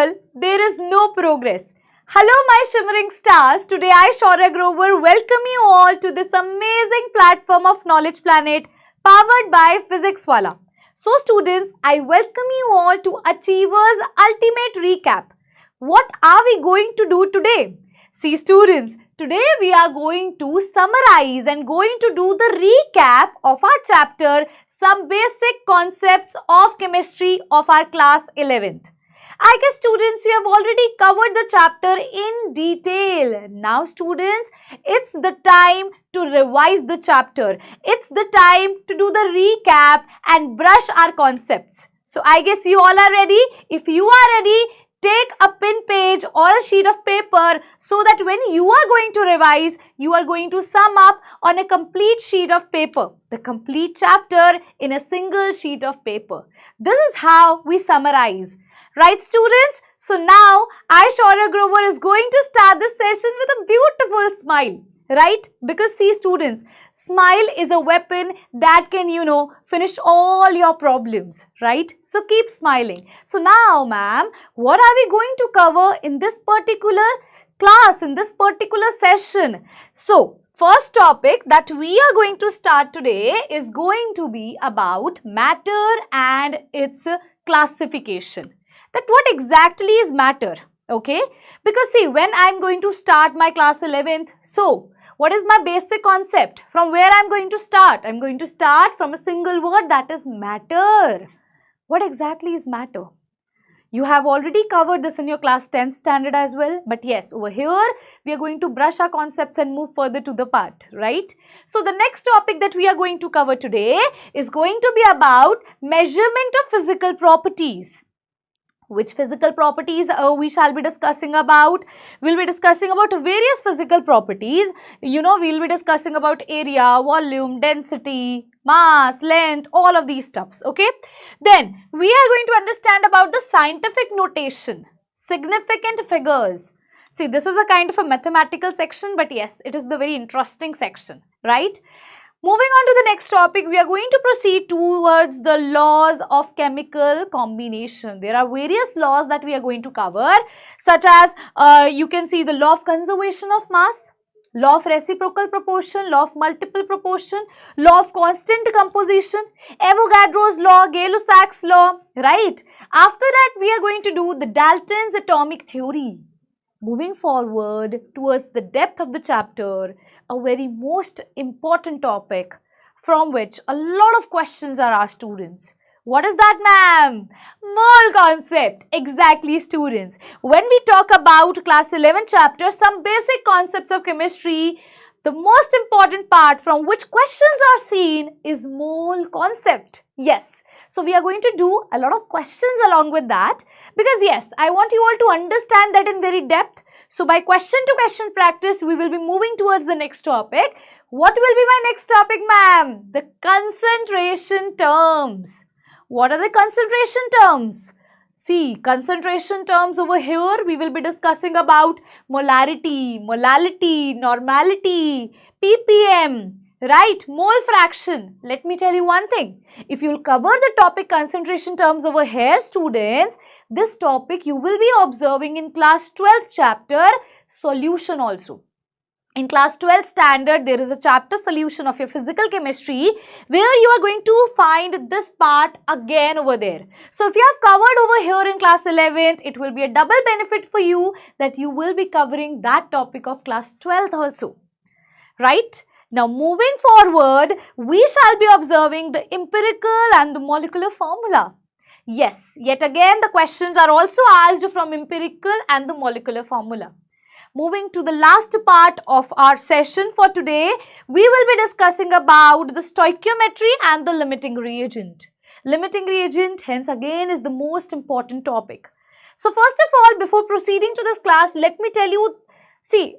struggle, there is no progress. Hello my shimmering stars, today I Shaurya Grover welcome you all to this amazing platform of Knowledge Planet powered by Physics Wallah. So students, I welcome you all to Achievers Ultimate Recap. What are we going to do today? See students, today we are going to summarize and going to do the recap of our chapter, some basic concepts of chemistry of our class 11th. I guess students, you have already covered the chapter in detail. Now students, it's the time to revise the chapter. It's the time to do the recap and brush our concepts. So I guess you all are ready. If you are ready, take a pen page or a sheet of paper so that when you are going to revise, you are going to sum up on a complete sheet of paper. The complete chapter in a single sheet of paper. This is how we summarize. Right students? So now I Shaurya Grover is going to start this session with a beautiful smile. Right? Because see students, smile is a weapon that can, finish all your problems. Right? So keep smiling. So now ma'am, what are we going to cover in this particular class, in this particular session? So first topic that we are going to start today is going to be about matter and its classification. That what exactly is matter, okay? Because see, when I'm going to start my class 11th, so what is my basic concept? From where I'm going to start? I'm going to start from a single word, that is matter. What exactly is matter? You have already covered this in your class 10th standard as well. But yes, over here, we are going to brush our concepts and move further to the part, right? So the next topic that we are going to cover today is going to be about measurement of physical properties. Which physical properties we shall be discussing about? We'll be discussing about various physical properties. We'll be discussing about area, volume, density, mass, length, all of these stuffs, okay? Then, we are going to understand about the scientific notation, significant figures. See, this is a kind of a mathematical section, but yes, it is the very interesting section, right? Moving on to the next topic, we are going to proceed towards the laws of chemical combination. There are various laws that we are going to cover, such as you can see the law of conservation of mass, law of reciprocal proportion, law of multiple proportion, law of constant composition, Avogadro's law, Gay-Lussac's law, right? After that, we are going to do the Dalton's atomic theory. Moving forward towards the depth of the chapter, a very most important topic from which a lot of questions are asked students. What is that, ma'am? Mole concept. Exactly, students. When we talk about class 11 chapter, some basic concepts of chemistry, the most important part from which questions are seen is mole concept. Yes. So we are going to do a lot of questions along with that because yes, I want you all to understand that in very depth. So by question to question practice, we will be moving towards the next topic. What will be my next topic, ma'am? The concentration terms. What are the concentration terms? See, concentration terms over here, we will be discussing about molarity, molality, normality, ppm. Right, mole fraction. Let me tell you one thing. If you will cover the topic concentration terms over here, students, this topic you will be observing in class 12th chapter, solution also. In class 12th standard, there is a chapter solution of your physical chemistry where you are going to find this part again over there. So, if you have covered over here in class 11th, it will be a double benefit for you that you will be covering that topic of class 12th also. Right? Now, moving forward, we shall be observing the empirical and the molecular formula. Yes, yet again the questions are also asked from empirical and the molecular formula. Moving to the last part of our session for today, we will be discussing about the stoichiometry and the limiting reagent. Limiting reagent, hence again, is the most important topic. So, first of all, before proceeding to this class, let me tell you, see,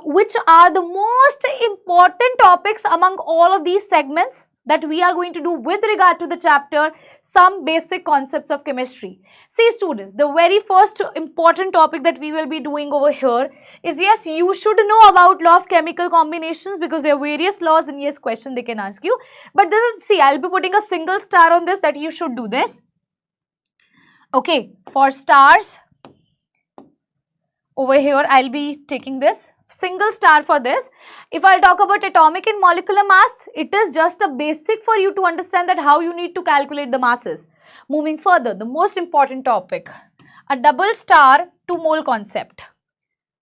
which are the most important topics among all of these segments that we are going to do with regard to the chapter, some basic concepts of chemistry. See students, the very first important topic that we will be doing over here is, yes, you should know about law of chemical combinations because there are various laws and yes, question they can ask you. But this is, see, I'll be putting a single star on this that you should do this. Okay, for stars, over here I'll be taking this single star for this. If I'll talk about atomic and molecular mass, it is just a basic for you to understand that how you need to calculate the masses. Moving further, the most important topic, a double star 2 mole concept.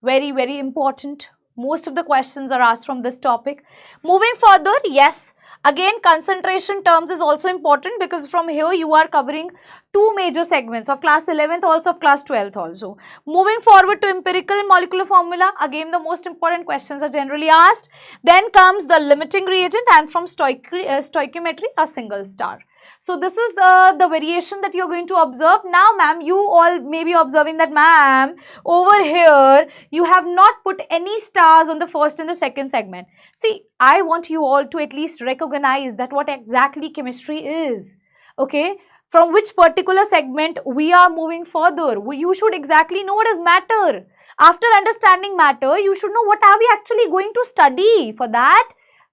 Very, very important. Most of the questions are asked from this topic. Moving further, yes, again concentration terms is also important because from here you are covering 2 major segments of class 11th also, of class 12th also. Moving forward to empirical and molecular formula, again the most important questions are generally asked. Then comes the limiting reagent, and from stoichiometry a single star. So this is the variation that you are going to observe. Now ma'am, you all may be observing that ma'am, over here you have not put any stars on the first and the second segment. See, I want you all to at least recognize that what exactly chemistry is. Okay, from which particular segment we are moving further. You should exactly know what is matter. After understanding matter, you should know what are we actually going to study. For that,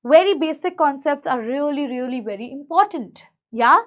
very basic concepts are really very important. Yeah,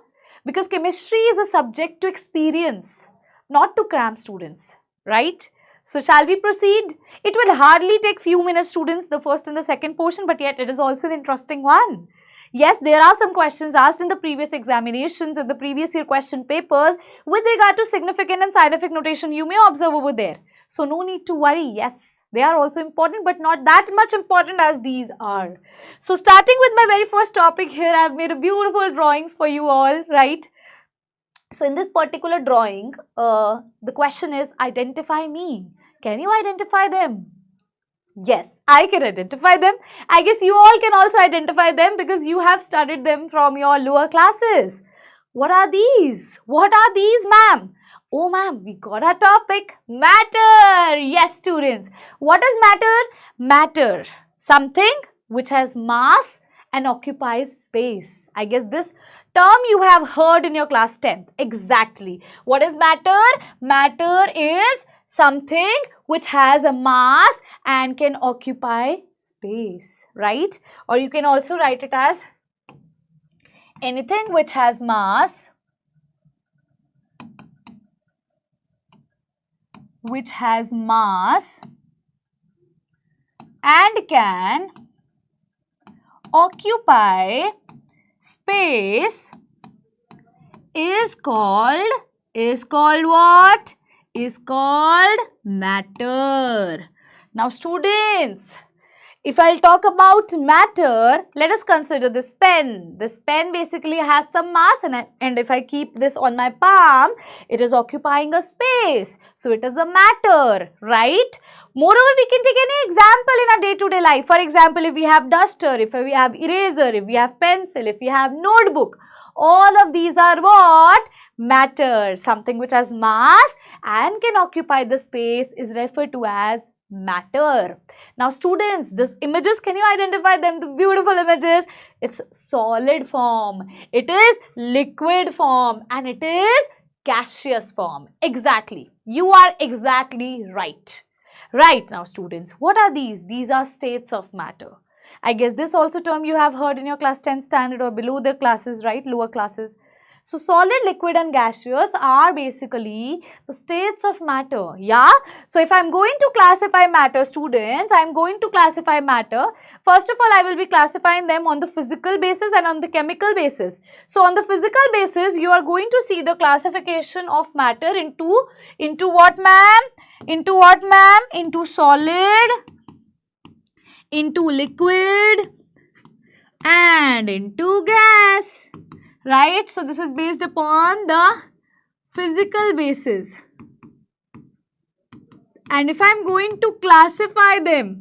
because chemistry is a subject to experience, not to cram students, right? So shall we proceed? It will hardly take few minutes, students, the first and the second portion, but yet it is also an interesting one. Yes, there are some questions asked in the previous examinations and the previous year question papers with regard to significant and side effect notation. You may observe over there. So no need to worry. Yes, they are also important, but not that much important as these are. So starting with my very first topic here, I have made a beautiful drawings for you all, right? So in this particular drawing, the question is identify me. Can you identify them? Yes, I can identify them. I guess you all can also identify them because you have studied them from your lower classes. What are these? What are these, ma'am? Oh, ma'am, we got our topic, matter. Yes, students. What is matter? Matter, something which has mass and occupies space. I guess this term you have heard in your class 10th. Exactly. What is matter? Matter is something which has a mass and can occupy space, right? Or you can also write it as anything which has mass, and can occupy space is called what? Is called matter. Now students, if I'll talk about matter, let us consider this pen. This pen basically has some mass and if I keep this on my palm, it is occupying a space. So it is a matter, right? Moreover, we can take any example in our day-to-day life. For example, if we have duster, if we have eraser, if we have pencil, if we have notebook, all of these are what? Matter. Something which has mass and can occupy the space is referred to as matter. Now students, these images, can you identify them? The beautiful images. It's solid form, it is liquid form, and it is gaseous form. Exactly. You are exactly right. Right. Now students, what are these? These are states of matter. I guess this also term you have heard in your class 10 standard or below the classes, right? Lower classes. So solid, liquid and gaseous are basically the states of matter. Yeah. So if I am going to classify matter, students, I am going to classify matter. First of all, I will be classifying them on the physical basis and on the chemical basis. So on the physical basis, you are going to see the classification of matter into what, ma'am? Into what, ma'am? Into solid, into liquid and into gas. Right, so this is based upon the physical basis. And if I am going to classify them,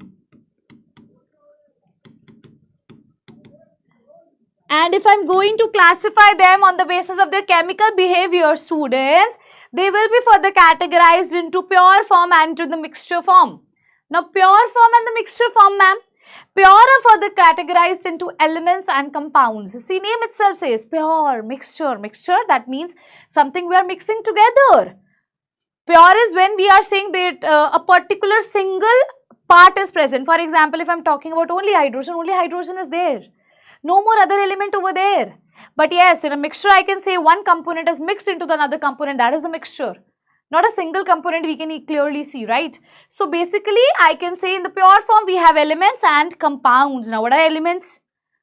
on the basis of their chemical behavior, students, they will be further categorized into pure form and into the mixture form. Now, pure form and the mixture form, ma'am. Pure are further categorized into elements and compounds. See, name itself says pure, mixture. Mixture, that means something we are mixing together. Pure is when we are saying that a particular single part is present. For example, if I am talking about only hydrogen is there. No more other element over there. But yes, in a mixture, I can say one component is mixed into the another component. That is a mixture. Not a single component we can clearly see, right? So basically, I can say in the pure form, we have elements and compounds. Now, what are elements?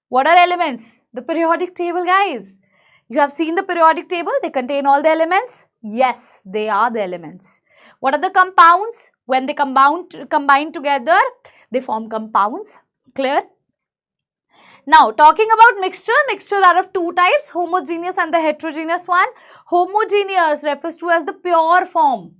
What are elements? The periodic table, guys. You have seen the periodic table. They contain all the elements. Yes, they are the elements. What are the compounds? When they combine together, they form compounds. Clear? Now, talking about mixture are of two types, homogeneous and the heterogeneous one. Homogeneous refers to as the pure form.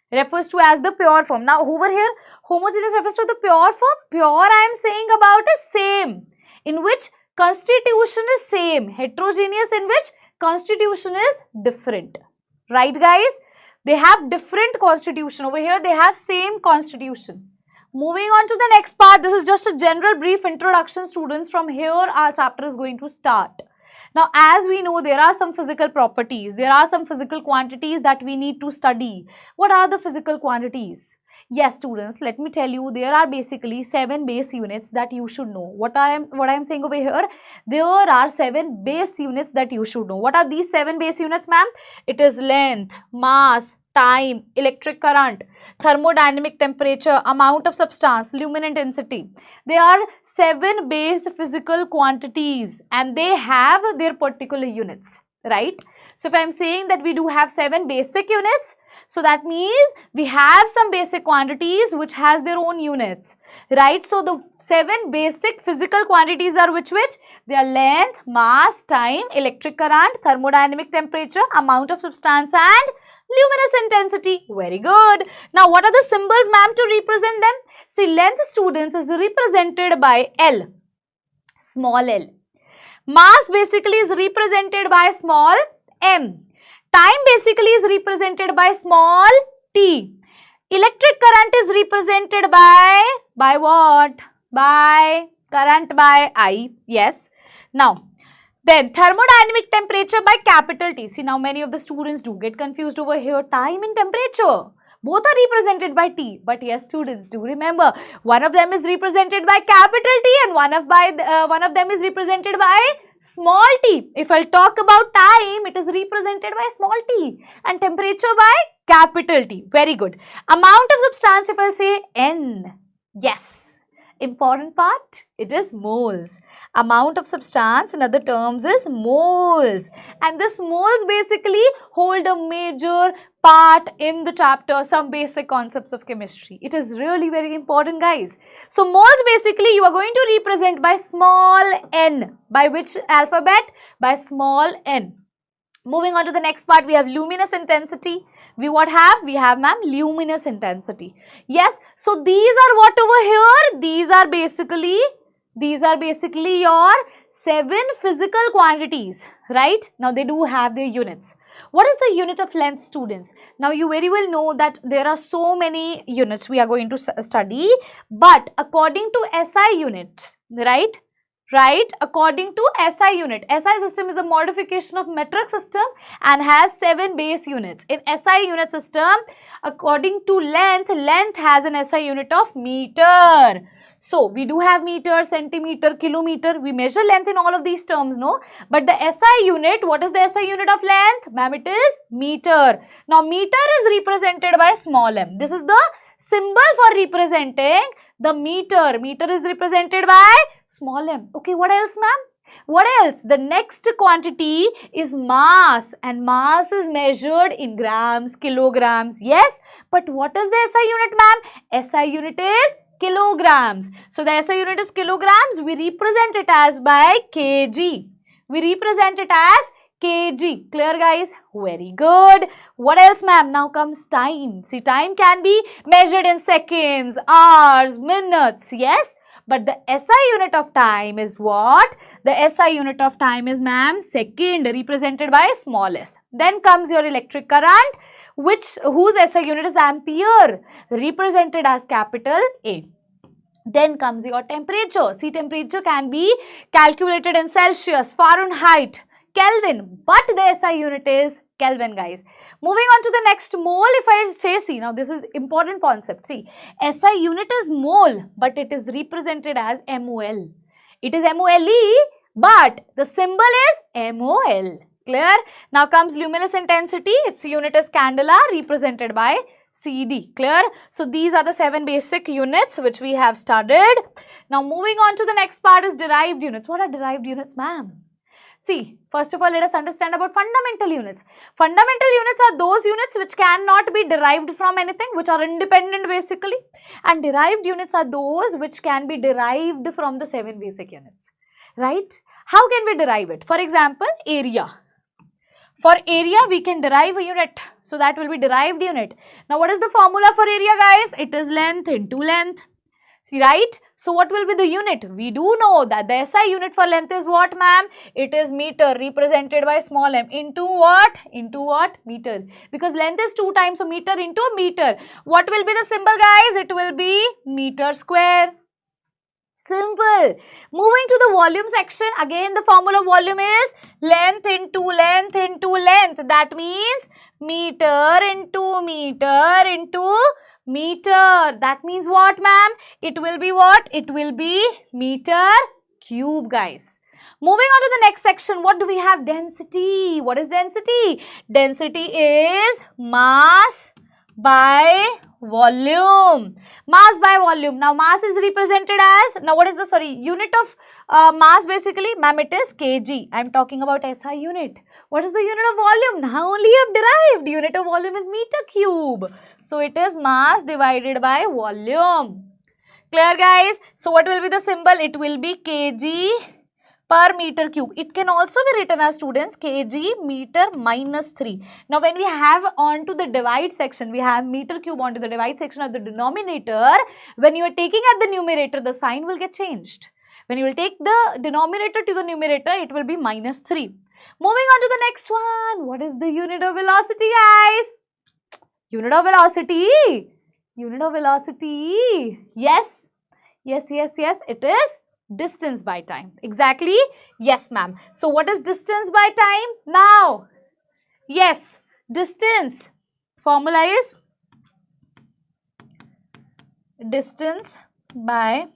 Now, over here, homogeneous refers to the pure form. Pure, I am saying about is same, in which constitution is same. Heterogeneous, in which constitution is different. Right, guys? They have different constitution. Over here, they have same constitution. Moving on to the next part, this is just a general brief introduction, students. From here, our chapter is going to start. Now, as we know, there are some physical properties, there are some physical quantities that we need to study. What are the physical quantities? Yes, students, let me tell you, there are basically 7 base units that you should know. What I am saying over here, there are 7 base units that you should know. What are these 7 base units, ma'am? It is length, mass, time, electric current, thermodynamic temperature, amount of substance, luminant intensity. They are 7 base physical quantities and they have their particular units, right? So if I am saying that we do have 7 basic units, so that means we have some basic quantities which has their own units, right? So the 7 basic physical quantities are which? They are length, mass, time, electric current, thermodynamic temperature, amount of substance and luminous intensity. Very good. Now, what are the symbols, ma'am, to represent them? See, length, students, is represented by L, small l. Mass basically is represented by small m. Time basically is represented by small t. Electric current is represented by what? By current by I. Yes. Now, then thermodynamic temperature by capital T. See, now many of the students do get confused over here. Time and temperature, both are represented by T. But yes, students, do remember, one of them is represented by capital T and one of them is represented by small t. If I'll talk about time, it is represented by small t and temperature by capital T. Very good. Amount of substance, if I'll say N. Yes. Important part, it is moles. Amount of substance in other terms is moles. And this moles basically hold a major part in the chapter, some basic concepts of chemistry. It is really very important, guys. So moles basically you are going to represent by small n. By which alphabet? By small n. Moving on to the next part, we have luminous intensity. We have, ma'am, luminous intensity. Yes, so these are what over here? These are basically your 7 physical quantities, right? Now, they do have their units. What is the unit of length, students? Now, you very well know that there are so many units we are going to study, but according to SI units, right, according to SI unit. SI system is a modification of metric system and has 7 base units. In SI unit system, according to length has an SI unit of meter. So, we do have meter, centimeter, kilometer. We measure length in all of these terms, no? But the SI unit, what is the SI unit of length? Ma'am, it is meter. Now, meter is represented by small m. This is the symbol for representing the meter. Meter is represented by small m. Okay, what else, ma'am? What else? The next quantity is mass, and mass is measured in grams, kilograms. Yes, but what is the SI unit, ma'am? SI unit is kilograms. So, the SI unit is kilograms. We represent it as by kg. We represent it as kg. Clear, guys? Very good. What else, ma'am? Now comes time. See, time can be measured in seconds, hours, minutes. Yes. But the SI unit of time is what? The SI unit of time is, ma'am, second, represented by small s. Then comes your electric current, whose SI unit is ampere, represented as capital A. Then comes your temperature. See, temperature can be calculated in Celsius, Fahrenheit, Kelvin, but the SI unit is Kelvin, guys. Moving on to the next, mole. If I say, see, now this is important concept. See, SI unit is mole, but it is represented as MOL. It is MOLE, but the symbol is MOL. Clear? Now comes luminous intensity. Its unit is candela, represented by CD. Clear? So these are the 7 basic units which we have studied. Now moving on to the next part is derived units. What are derived units, ma'am? See, first of all, let us understand about fundamental units. Fundamental units are those units which cannot be derived from anything, which are independent basically. And derived units are those which can be derived from the 7 basic units. Right? How can we derive it? For example, area. For area, we can derive a unit. So that will be derived unit. Now, what is the formula for area, guys? It is length into length. See, right? So, what will be the unit? We do know that the SI unit for length is what, ma'am? It is meter, represented by small m, into what? Into what? Meter. Because length is 2 times, so meter into meter. What will be the symbol, guys? It will be meter square. Simple. Moving to the volume section, again the formula of volume is length into length into length. That means meter into meter into meter. That means what, ma'am? It will be what? It will be meter cube, guys. Moving on to the next section, what do we have? Density. What is density? Density is mass by volume. Mass by volume. Now mass is represented as, now what is the unit of mass basically? Ma'am, it is kg. I am talking about SI unit. What is the unit of volume? Now only you have derived. Unit of volume is meter cube. So it is mass divided by volume. Clear, guys? So what will be the symbol? It will be kg per meter cube. It can also be written as, students, kg meter minus 3. Now when we have onto the divide section, we have meter cube onto the divide section of the denominator. When you are taking at the numerator, the sign will get changed. When you will take the denominator to the numerator, it will be minus 3. Moving on to the next one. What is the unit of velocity, guys? Unit of velocity. Unit of velocity. Yes. Yes, yes, yes. It is distance by time. Exactly. Yes, ma'am. So what is distance by time? Now, yes, distance. Formula is distance by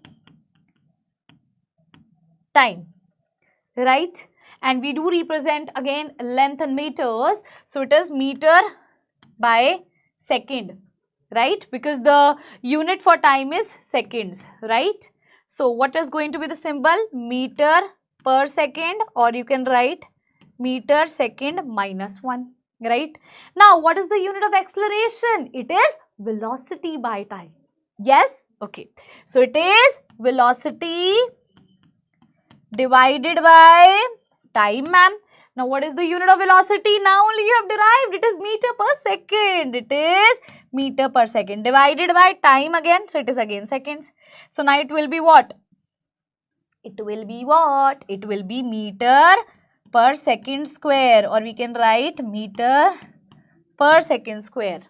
time. Right? And we do represent again length in meters. So it is meter by second. Right? Because the unit for time is seconds. Right? So, what is going to be the symbol? Meter per second, or you can write meter second minus 1, right? Now, what is the unit of acceleration? It is velocity by time. Yes? Okay. So, it is velocity divided by time, ma'am. Now, what is the unit of velocity? Now only you have derived. It is meter per second. It is meter per second divided by time again. So, it is again seconds. So, now it will be what? It will be what? It will be meter per second square, or we can write meter per second square.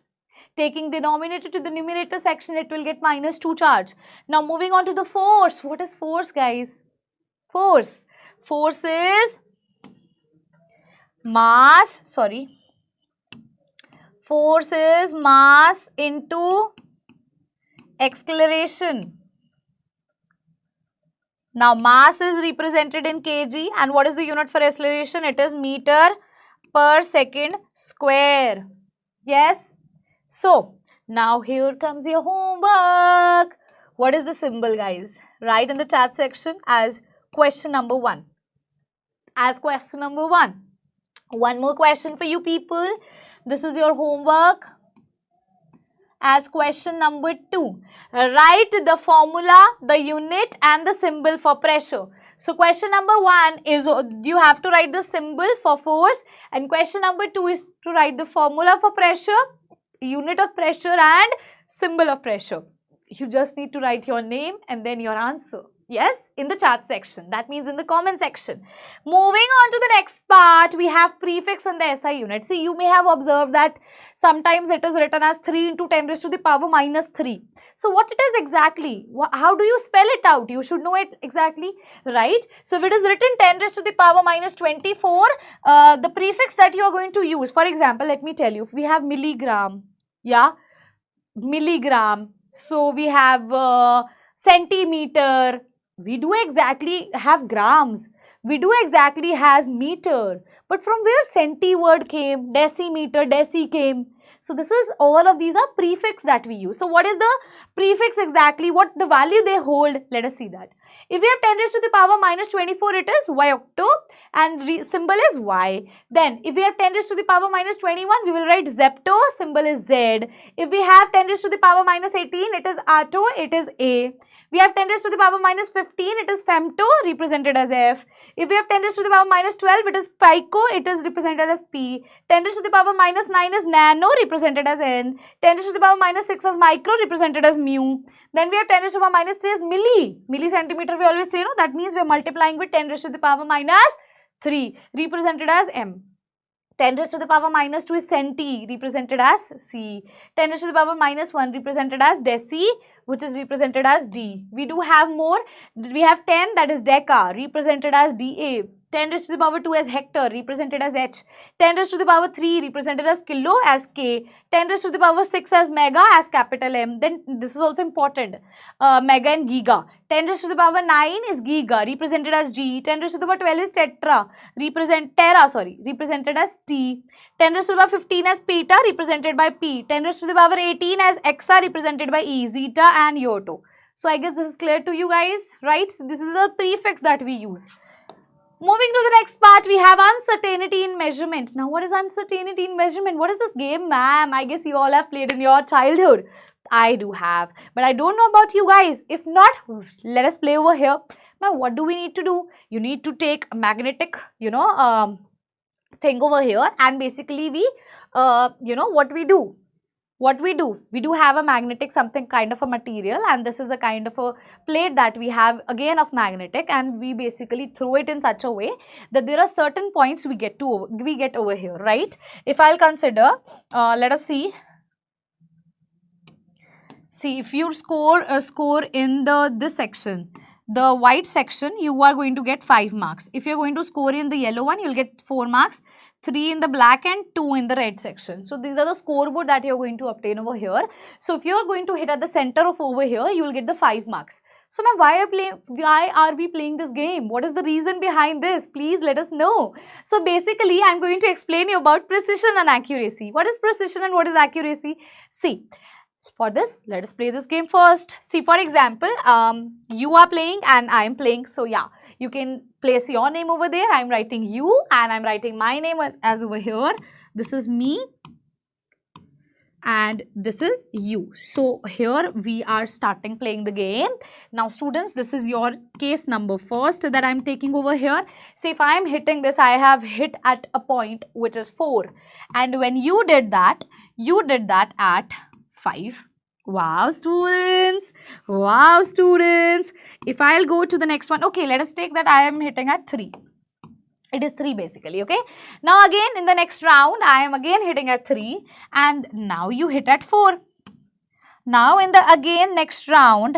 Taking denominator to the numerator section, it will get minus 2 charge. Now, moving on to the force. What is force, guys? Force. Force is mass, force is mass into acceleration. Now, mass is represented in kg, and what is the unit for acceleration? It is meter per second square. Yes? So, now here comes your homework. What is the symbol, guys? Write in the chat section as question number 1. As question number 1. One more question for you people. This is your homework. As question number 2. Write the formula, the unit and the symbol for pressure. So, question number 1 is you have to write the symbol for force, and question number 2 is to write the formula for pressure, unit of pressure and symbol of pressure. You just need to write your name and then your answer. Yes, in the chat section. That means in the comment section. Moving on to the next part, we have prefix and the SI unit. See, you may have observed that sometimes it is written as 3 into 10 raised to the power minus 3. So, what it is exactly? How do you spell it out? You should know it exactly, right? So, if it is written 10 raised to the power minus 24, the prefix that you are going to use, for example, let me tell you, if we have milligram, yeah, milligram. So, we have centimeter. We do exactly have grams. We do exactly has meter. But from where centi word came, decimeter, deci came. So this is, all of these are prefix that we use. So what is the prefix exactly? What the value they hold? Let us see that. If we have 10 raised to the power minus 24, it is y octo and symbol is y. Then if we have 10 raised to the power minus 21, we will write zepto, symbol is z. If we have 10 raised to the power minus 18, it is atto, it is a. We have 10 raised to the power minus 15, it is femto, represented as f. If we have 10 raised to the power minus 12, it is pico, it is represented as p. 10 raised to the power minus 9 is nano, represented as n. 10 raised to the power minus 6 is micro, represented as mu. Then we have 10 raised to the power minus 3 is millicentimeter, we always say, no, that means we are multiplying with 10 raised to the power minus 3, represented as m. 10 raised to the power minus 2 is centi, represented as C. 10 raised to the power minus 1 represented as deci, which is represented as D. We do have more. We have 10, that is deca, represented as DA. 10 raised to the power 2 as hector, represented as H. 10 raised to the power 3 represented as kilo, as K. 10 raised to the power 6 as mega, as capital M. Then this is also important, mega and giga. 10 raised to the power 9 is giga, represented as G. 10 raised to the power 12 is tera, represented as T. 10 raised to the power 15 as peta, represented by P. 10 raised to the power 18 as exa, represented by E, zeta and iota. So I guess this is clear to you guys, right? So this is a prefix that we use. Moving to the next part, we have uncertainty in measurement. Now, what is uncertainty in measurement? What is this game, ma'am? I guess you all have played in your childhood. I do have. But I don't know about you guys. If not, let us play over here. Now, what do we need to do? You need to take a magnetic, thing over here. And basically, we, what we do? We do have a magnetic something kind of a material, and this is a kind of a plate that we have again of magnetic, and we basically throw it in such a way that there are certain points we get over here, right? If I'll consider, let us see. See, if you score in this section, the white section, you are going to get 5 marks. If you're going to score in the yellow one, you'll get 4 marks, 3 in the black and 2 in the red section. So these are the scoreboard that you're going to obtain over here. So if you're going to hit at the center of over here, you will get the 5 marks. So ma'am, why are we playing this game? What is the reason behind this? Please let us know. So basically, I'm going to explain you about precision and accuracy. What is precision and what is accuracy? See. For this, let us play this game first. See, for example, you are playing and I am playing. So yeah, you can place your name over there. I am writing you and I am writing my name as over here. This is me and this is you. So here we are starting playing the game. Now students, this is your case number first that I am taking over here. See, if I am hitting this, I have hit at a point which is 4. And when you did that at 5. Wow, students. Wow, students. If I'll go to the next one. Okay, let us take that I am hitting at 3. It is 3 basically, okay. Now again in the next round, I am again hitting at 3 and now you hit at 4. Now in the next round,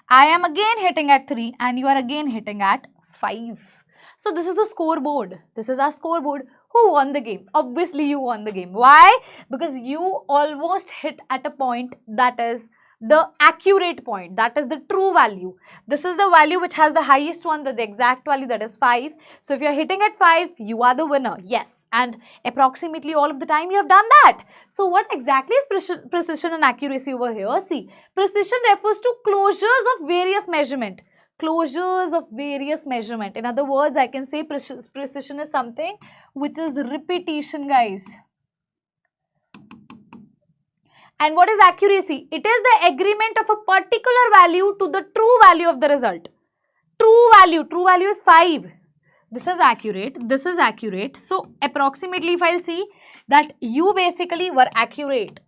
I am again hitting at 3 and you are again hitting at 5. So this is the scoreboard. This is our scoreboard. Who won the game? Obviously, you won the game. Why? Because you almost hit at a point that is the accurate point. That is the true value. This is the value which has the highest one, the exact value, that is 5. So if you are hitting at 5, you are the winner. Yes. And approximately all of the time you have done that. So what exactly is precision and accuracy over here? See, precision refers to closures of various measurement. Closures of various measurement. In other words, I can say precision is something which is repetition, guys. And what is accuracy? It is the agreement of a particular value to the true value of the result. True value is 5. This is accurate. This is accurate. So approximately, if I'll see that you basically were accurate.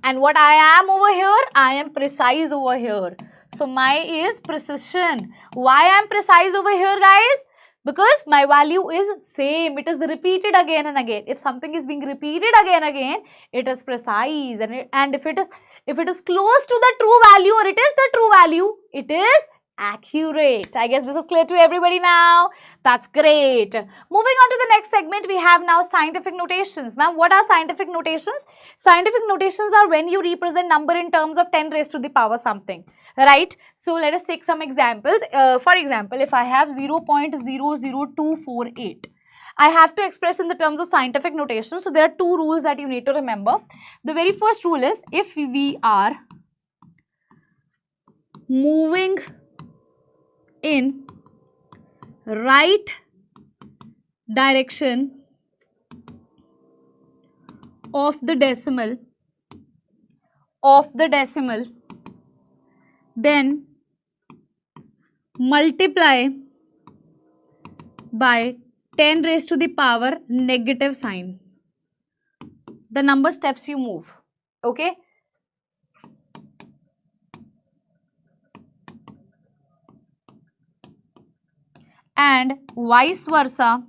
And what I am over here, I am precise over here. So my is precision. Why I am precise over here, guys? Because my value is same. It is repeated again and again. If something is being repeated again and again, it is precise. And if it is close to the true value or it is the true value, it is Accurate. I guess this is clear to everybody now. That's great. Moving on to the next segment, we have now scientific notations. Ma'am, what are scientific notations? Scientific notations are when you represent number in terms of 10 raised to the power something, right? So let us take some examples. For example, if I have 0.00248, I have to express in the terms of scientific notation. So there are two rules that you need to remember. The very first rule is, if we are moving in right direction of the decimal, then multiply by 10 raised to the power negative sign the number steps you move. Okay. And vice versa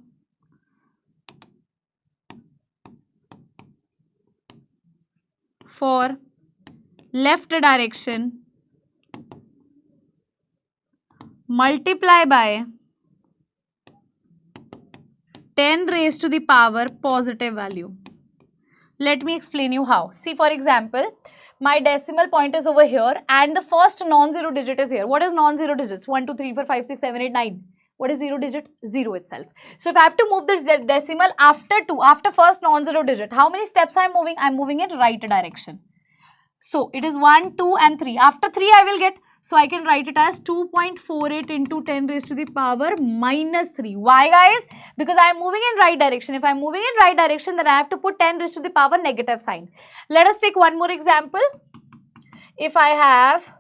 for left direction, multiply by 10 raised to the power positive value. Let me explain you how. See, for example, my decimal point is over here and the first non-zero digit is here. What is non-zero digits? 1, 2, 3, 4, 5, 6, 7, 8, 9. What is zero digit? 0 itself. So if I have to move this decimal after first non-zero digit, how many steps I am moving? I am moving in right direction. So it is 1, 2 and 3. After 3 I will get, so I can write it as 2.48 into 10 raised to the power minus 3. Why guys? Because I am moving in right direction. If I am moving in right direction, then I have to put 10 raised to the power negative sign. Let us take one more example. If I have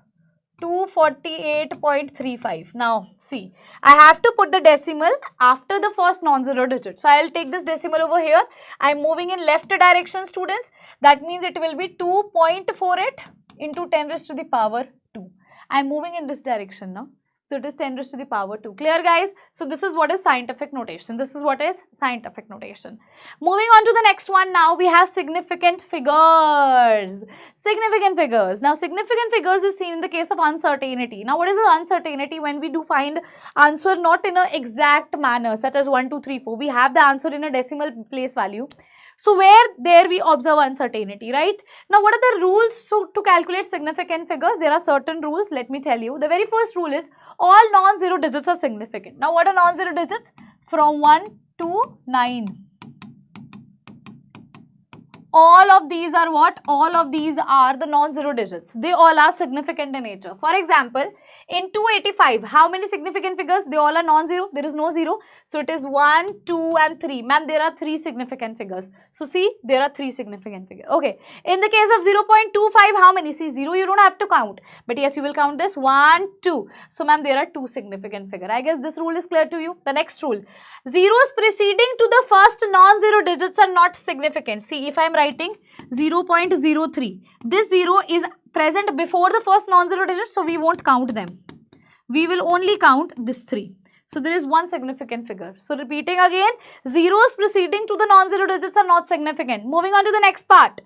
248.35. Now see, I have to put the decimal after the first non-zero digit. So I will take this decimal over here. I am moving in left direction, students. That means it will be 2.48 into 10 raised to the power 2. I am moving in this direction now. So it is 10 raised to the power 2. Clear guys? So this is what is scientific notation. This is what is scientific notation. Moving on to the next one now, we have significant figures. Significant figures. Now significant figures is seen in the case of uncertainty. Now what is the uncertainty? When we do find answer not in an exact manner such as 1, 2, 3, 4. We have the answer in a decimal place value. So where there we observe uncertainty, right? Now what are the rules to calculate significant figures? There are certain rules. Let me tell you. The very first rule is all non-zero digits are significant. Now what are non-zero digits? From 1 to 9. All of these are what? All of these are the non-zero digits. They all are significant in nature. For example, in 285, how many significant figures? They all are non-zero. There is no zero. So it is 1, 2 and 3. Ma'am, there are 3 significant figures. So see, there are 3 significant figures. Okay. In the case of 0.25, how many? See, 0 you don't have to count. But yes, you will count this 1, 2. So ma'am, there are 2 significant figures. I guess this rule is clear to you. The next rule. Zeros preceding to the first non-zero digits are not significant. See, if I am writing 0.03, this 0 is present before the first non-zero digit, so we won't count them. We will only count this 3. So there is 1 significant figure. So repeating again, zeros preceding to the non-zero digits are not significant. Moving on to the next part.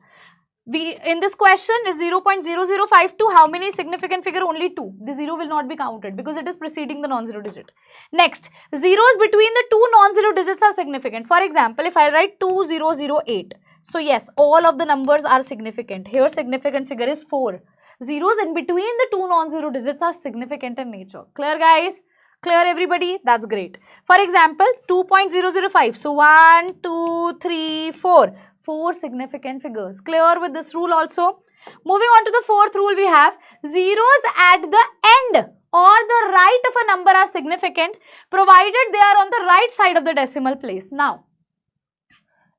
In this question is 0.0052. How many significant figure? Only 2. The 0 will not be counted because it is preceding the non-zero digit. Next, zeros between the 2 non-zero digits are significant. For example, if I write 2008. So yes, all of the numbers are significant. Here significant figure is 4. Zeros in between the 2 non-zero digits are significant in nature. Clear guys? Clear everybody? That's great. For example, 2.005. So 1, 2, 3, 4. 4 significant figures. Clear with this rule also? Moving on to the fourth rule, we have zeros at the end or the right of a number are significant provided they are on the right side of the decimal place. Now,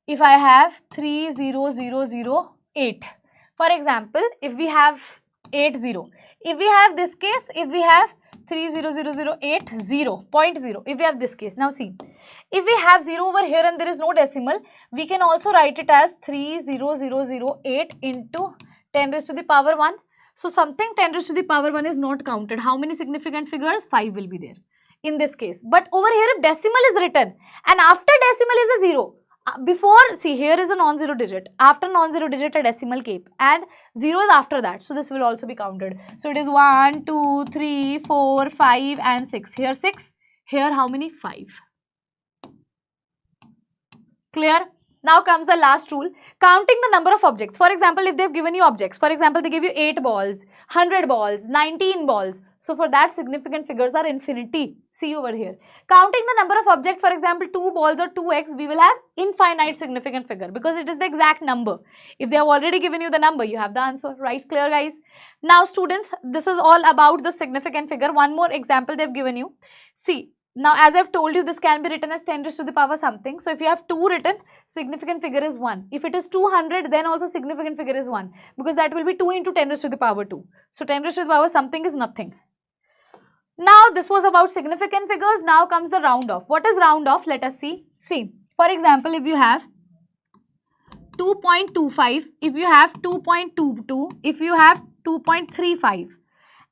if I have 30008, for example, if we have 80, if we have this case, if we have 30080.0, if we have this case, now see, if we have 0 over here and there is no decimal, we can also write it as 30008 into 10 raised to the power 1. So something 10 raised to the power 1 is not counted. How many significant figures? 5 will be there in this case. But over here, if decimal is written and after decimal is a 0, before, see, here is a non-zero digit, after non-zero digit a decimal keep, and 0 is after that, so this will also be counted. So it is 1 2 3 4 5 and 6. Here 6, here how many? 5. Clear? Now comes the last rule, counting the number of objects. For example, if they have given you objects, for example, they give you 8 balls, 100 balls, 19 balls. So for that, significant figures are infinity. See over here. Counting the number of objects, for example, 2 balls or 2x, we will have infinite significant figure because it is the exact number. If they have already given you the number, you have the answer, right? Clear, guys? Now, students, this is all about the significant figure. One more example they have given you. See. Now, as I have told you, this can be written as 10 raised to the power something. So, if you have 2 written, significant figure is 1. If it is 200, then also significant figure is 1. Because that will be 2 into 10 raised to the power 2. So, 10 raised to the power something is nothing. Now, this was about significant figures. Now comes the round off. What is round off? Let us see. See, for example, if you have 2.25, if you have 2.22, if you have 2.35,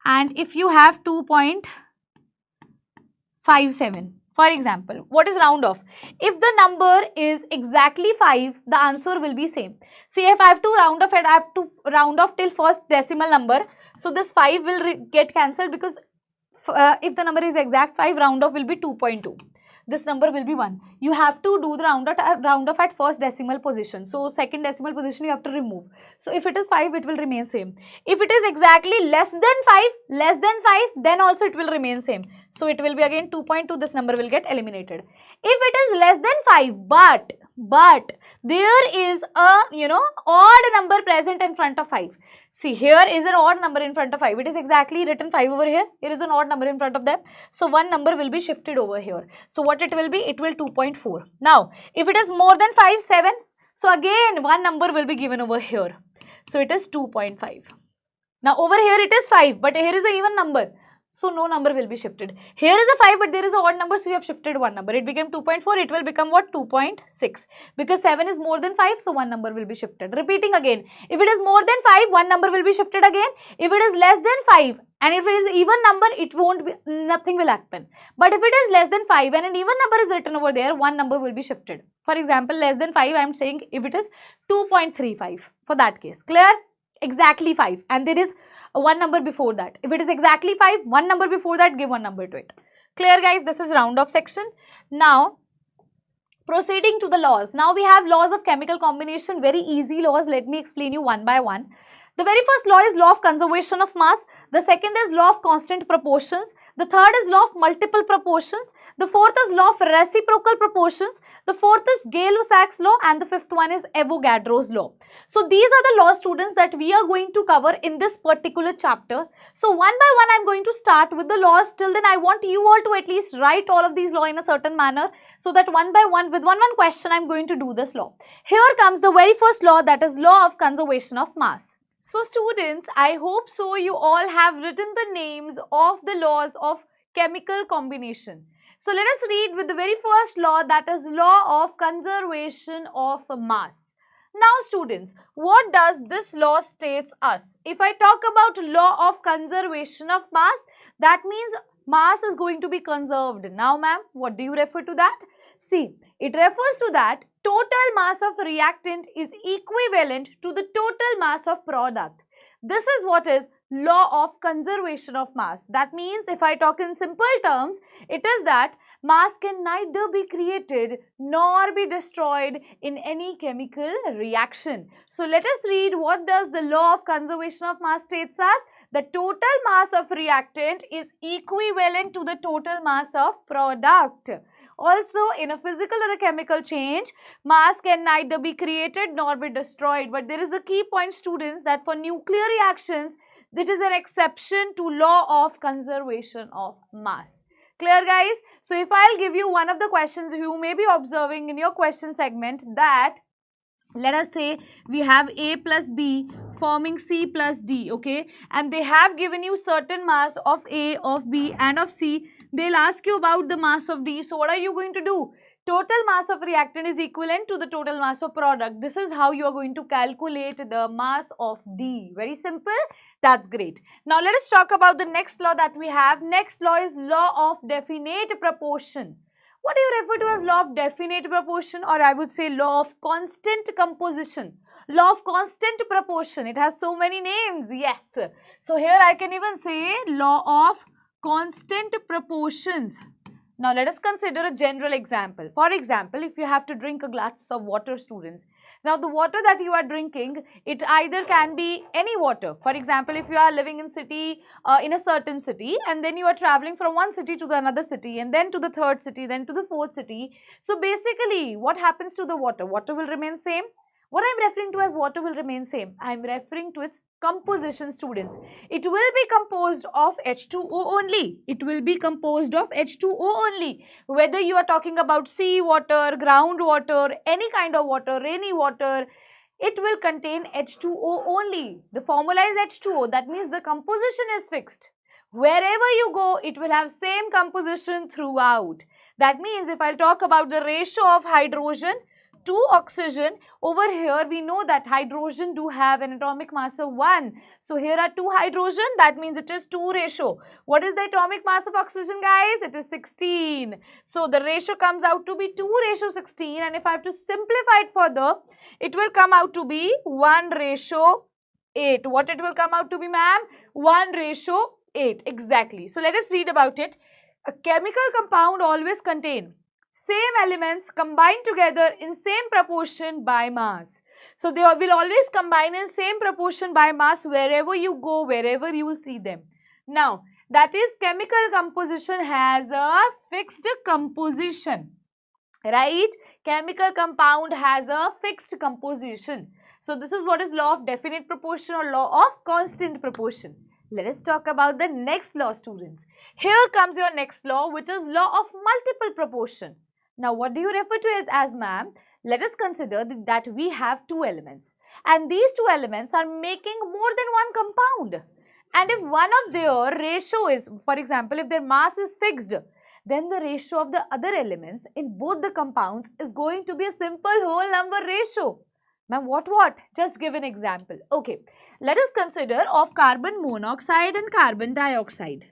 and if you have 2.57. For example, what is round off? If the number is exactly 5, the answer will be same. See, if I have to round off, I have to round off till first decimal number. So, this 5 will get cancelled because if the number is exact 5, round off will be 2.2. This number will be 1. You have to do the round off at first decimal position. So, second decimal position you have to remove. So, if it is 5, it will remain same. If it is exactly less than 5, then also it will remain same. So, it will be again 2.2, this number will get eliminated. If it is less than 5, but there is a, odd number present in front of 5. See, here is an odd number in front of 5. It is exactly written 5 over here. Here is an odd number in front of them. So, one number will be shifted over here. So, what it will be? It will 2.4. Now, if it is more than 5, 7. So, again, one number will be given over here. So, it is 2.5. Now, over here it is 5, but here is an even number. So, no number will be shifted. Here is a 5, but there is an odd number, so we have shifted one number. It became 2.4, it will become what? 2.6. Because 7 is more than 5, so one number will be shifted. Repeating again. If it is more than 5, one number will be shifted again. If it is less than 5, and if it is even number, it won't be, nothing will happen. But if it is less than 5 and an even number is written over there, one number will be shifted. For example, less than 5, I am saying if it is 2.35 for that case. Clear? Exactly 5, and there is one number before that. If it is exactly 5, one number before that, give one number to it. Clear, guys? This is round off section. Now, proceeding to the laws. Now, we have laws of chemical combination, very easy laws. Let me explain you one by one. The very first law is law of conservation of mass. The second is law of constant proportions. The third is law of multiple proportions. The fourth is law of reciprocal proportions. The fourth is Gay-Lussac's law, and the fifth one is Avogadro's law. So these are the law, students, that we are going to cover in this particular chapter. So one by one I am going to start with the laws. Till then I want you all to at least write all of these laws in a certain manner, so that one by one, with one question, I am going to do this law. Here comes the very first law, that is law of conservation of mass. So students, I hope so you all have written the names of the laws of chemical combination. So let us read with the very first law, that is law of conservation of mass. Now students, what does this law states us? If I talk about law of conservation of mass, that means mass is going to be conserved. Now ma'am, what do you refer to that? See, it refers to that total mass of reactant is equivalent to the total mass of product. This is what is law of conservation of mass. That means, if I talk in simple terms, it is that mass can neither be created nor be destroyed in any chemical reaction. So let us read what does the law of conservation of mass states as. The total mass of reactant is equivalent to the total mass of product. Also, in a physical or a chemical change, mass can neither be created nor be destroyed. But there is a key point, students, that for nuclear reactions, it is an exception to law of conservation of mass. Clear, guys? So, if I'll give you one of the questions you may be observing in your question segment, that let us say we have A plus B forming C plus D, okay, and they have given you certain mass of A, of B and of C. They'll ask you about the mass of D. So what are you going to do? Total mass of reactant is equivalent to the total mass of product. This is how you are going to calculate the mass of D. Very simple. That's great. Now let us talk about the next law that we have. Next law is law of definite proportion. What do you refer to as law of definite proportion, or I would say law of constant composition? Law of constant proportion. It has so many names. Yes. So here I can even say law of constant proportions. Now let us consider a general example. For example, if you have to drink a glass of water, students. Now the water that you are drinking, it either can be any water. For example, if you are living in city, in a certain city, and then you are traveling from one city to the another city, and then to the third city, then to the fourth city. So basically, what happens to the water? Water will remain same. What I am referring to as water will remain same. I am referring to its composition, students. It will be composed of H2O only. It will be composed of H2O only. Whether you are talking about sea water, groundwater, any kind of water, rainy water, it will contain H2O only. The formula is H2O. That means the composition is fixed. Wherever you go, it will have same composition throughout. That means if I talk about the ratio of hydrogen to oxygen, over here we know that hydrogen do have an atomic mass of 1. So here are 2 hydrogen, that means it is 2 ratio. What is the atomic mass of oxygen, guys? It is 16. So the ratio comes out to be 2:16, and if I have to simplify it further, it will come out to be 1:8. What it will come out to be, ma'am? 1:8. Exactly. So let us read about it. A chemical compound always contain same elements combined together in same proportion by mass. So they will always combine in same proportion by mass wherever you go, wherever you will see them. Now, that is chemical composition has a fixed composition, right? Chemical compound has a fixed composition. So this is what is law of definite proportion or law of constant proportion. Let us talk about the next law, students. Here comes your next law, which is law of multiple proportion. Now, what do you refer to it as, ma'am? Let us consider that we have 2 elements, and these 2 elements are making more than one compound. And if one of their ratio is, for example, if their mass is fixed, then the ratio of the other elements in both the compounds is going to be a simple whole number ratio. Ma'am, what? Just give an example. Okay, let us consider of carbon monoxide and carbon dioxide.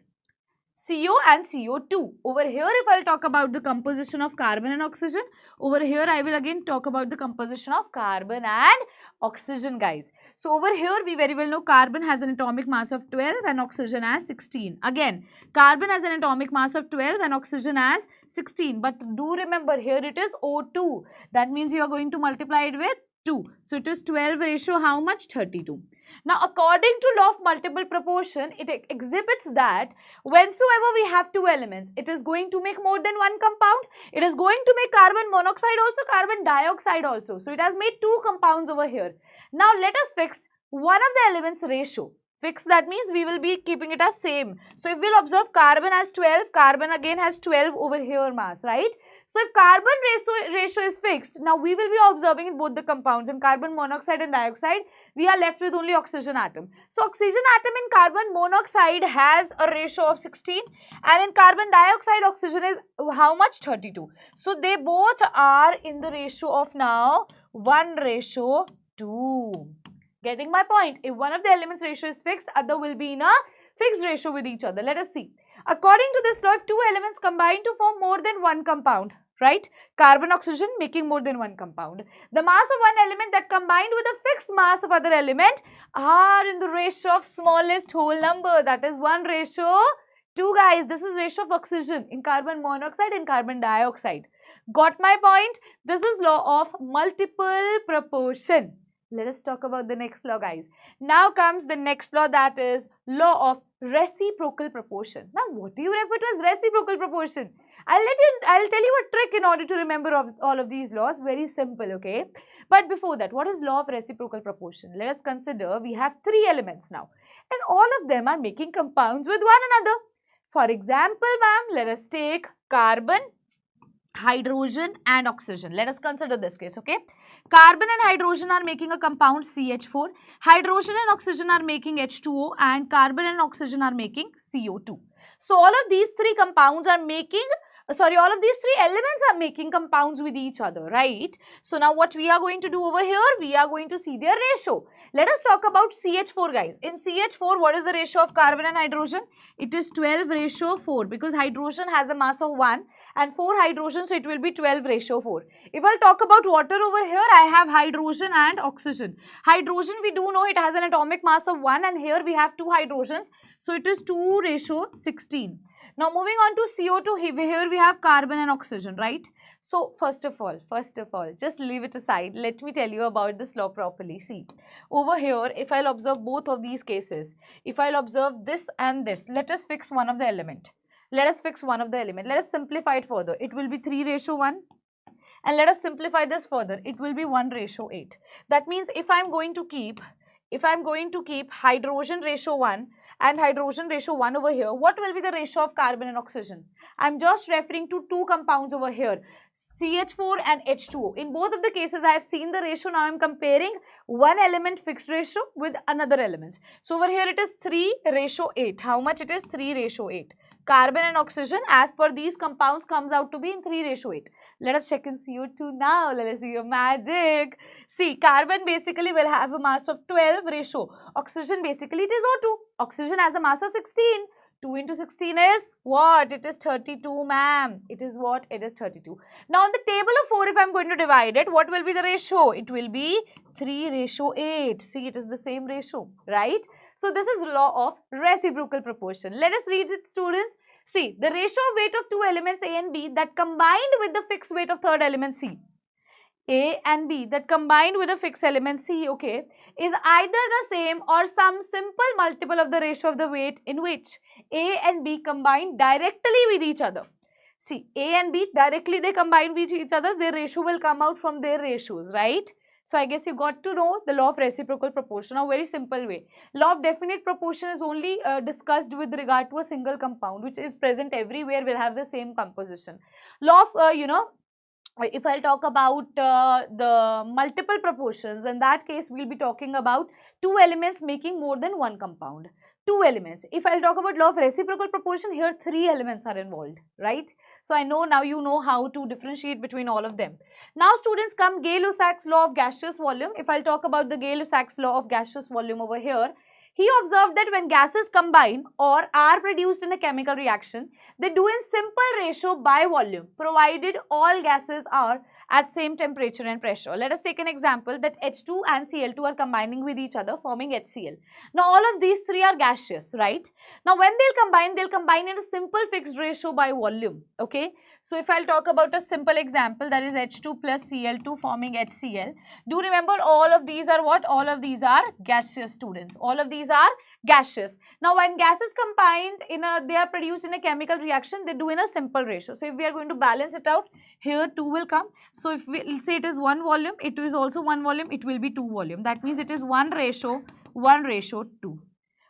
CO and CO2. Over here, if I'll talk about the composition of carbon and oxygen, over here I will again talk about the composition of carbon and oxygen, guys. So over here, we very well know carbon has an atomic mass of 12 and oxygen as 16. Again, carbon has an atomic mass of 12 and oxygen as 16. But do remember, here it is O2. That means you are going to multiply it with 2. So it is 12 ratio how much? 32. Now, according to law of multiple proportion, it exhibits that whensoever we have 2 elements, it is going to make more than one compound. It is going to make carbon monoxide also, carbon dioxide also. So it has made 2 compounds over here. Now, let us fix one of the elements ratio. Fix, that means we will be keeping it as same. So if we'll observe, carbon has 12, carbon again has 12 over here mass, right? So if carbon ratio is fixed, now we will be observing in both the compounds, in carbon monoxide and dioxide, we are left with only oxygen atom. So oxygen atom in carbon monoxide has a ratio of 16, and in carbon dioxide oxygen is how much? 32. So they both are in the ratio of now 1:2. Getting my point? If one of the elements ratio is fixed, other will be in a fixed ratio with each other. Let us see. According to this law, if 2 elements combine to form more than one compound, right? Carbon, oxygen making more than one compound. The mass of one element that combined with the fixed mass of other element are in the ratio of smallest whole number. That is 1:2, guys. This is ratio of oxygen in carbon monoxide and carbon dioxide. Got my point? This is law of multiple proportion. Let us talk about the next law, guys. Now comes the next law, that is law of reciprocal proportion. Now, what do you refer to as reciprocal proportion? I'll tell you a trick in order to remember all of these laws. Very simple, okay? But before that, what is law of reciprocal proportion? Let us consider we have 3 elements now, and all of them are making compounds with one another. For example, ma'am, let us take carbon, hydrogen and oxygen. Let us consider this case, okay? Carbon and hydrogen are making a compound CH4. Hydrogen and oxygen are making H2O, and carbon and oxygen are making CO2. So all of these 3 compounds are making all of these three elements are making compounds with each other, right? So now what we are going to do over here, we are going to see their ratio. Let us talk about CH4, guys. In CH4, what is the ratio of carbon and hydrogen? It is 12:4 because hydrogen has a mass of 1 and 4 hydrogen, so it will be 12:4. If I'll talk about water over here, I have hydrogen and oxygen. Hydrogen, we do know it has an atomic mass of 1 and here we have 2 hydrogens, so it is 2:16. Now moving on to CO2, here we have carbon and oxygen, right? So first of all, just leave it aside. Let me tell you about this law properly. See, over here, if I'll observe both of these cases, if I'll observe this and this, let us fix one of the element. Let us simplify it further. It will be 3:1. And let us simplify this further. It will be 1:8. That means if I'm going to keep hydrogen ratio 1 and hydrogen ratio 1 over here, what will be the ratio of carbon and oxygen? I'm just referring to two compounds over here, CH4 and H2O. In both of the cases, I have seen the ratio. Now I'm comparing one element fixed ratio with another element. So over here it is 3:8. How much it is? 3:8. Carbon and oxygen as per these compounds comes out to be in 3:8. Let us check in CO2 now. Let us see your magic. See, carbon basically will have a mass of 12 ratio. Oxygen basically it is O2. Oxygen has a mass of 16. 2 into 16 is what? It is 32, ma'am. It is what? It is 32. Now on the table of 4, if I am going to divide it, what will be the ratio? It will be 3:8. See, it is the same ratio, right? So this is law of reciprocal proportion. Let us read it, students. See, the ratio of weight of two elements A and B that combined with the fixed weight of third element C. A and B that combined with the fixed element C, okay, is either the same or some simple multiple of the ratio of the weight in which A and B combine directly with each other. See, A and B directly they combine with each other, their ratio will come out from their ratios, right? So I guess you got to know the law of reciprocal proportion, a very simple way. Law of definite proportion is only discussed with regard to a single compound, which is present everywhere, will have the same composition. Law of, if I'll talk about the multiple proportions, in that case, we'll be talking about two elements making more than one compound. Two elements. If I'll talk about law of reciprocal proportion, here 3 elements are involved, right? So I know now you know how to differentiate between all of them. Now students, come Gay-Lussac's law of gaseous volume. If I'll talk about the Gay-Lussac's law of gaseous volume over here, he observed that when gases combine or are produced in a chemical reaction, they do in simple ratio by volume, provided all gases are at same temperature and pressure. Let us take an example that H2 and Cl2 are combining with each other, forming HCl. Now all of these three are gaseous, right? Now when they'll combine in a simple fixed ratio by volume, okay? So if I'll talk about a simple example, that is H2 plus Cl2 forming HCl. Do remember all of these are what? All of these are gaseous, students. All of these are gaseous. Now when gases combined they are produced in a chemical reaction, they do in a simple ratio. So if we are going to balance it out, here 2 will come. So if we say it is 1 volume, it is also 1 volume, it will be 2 volume. That means it is 1:1:2.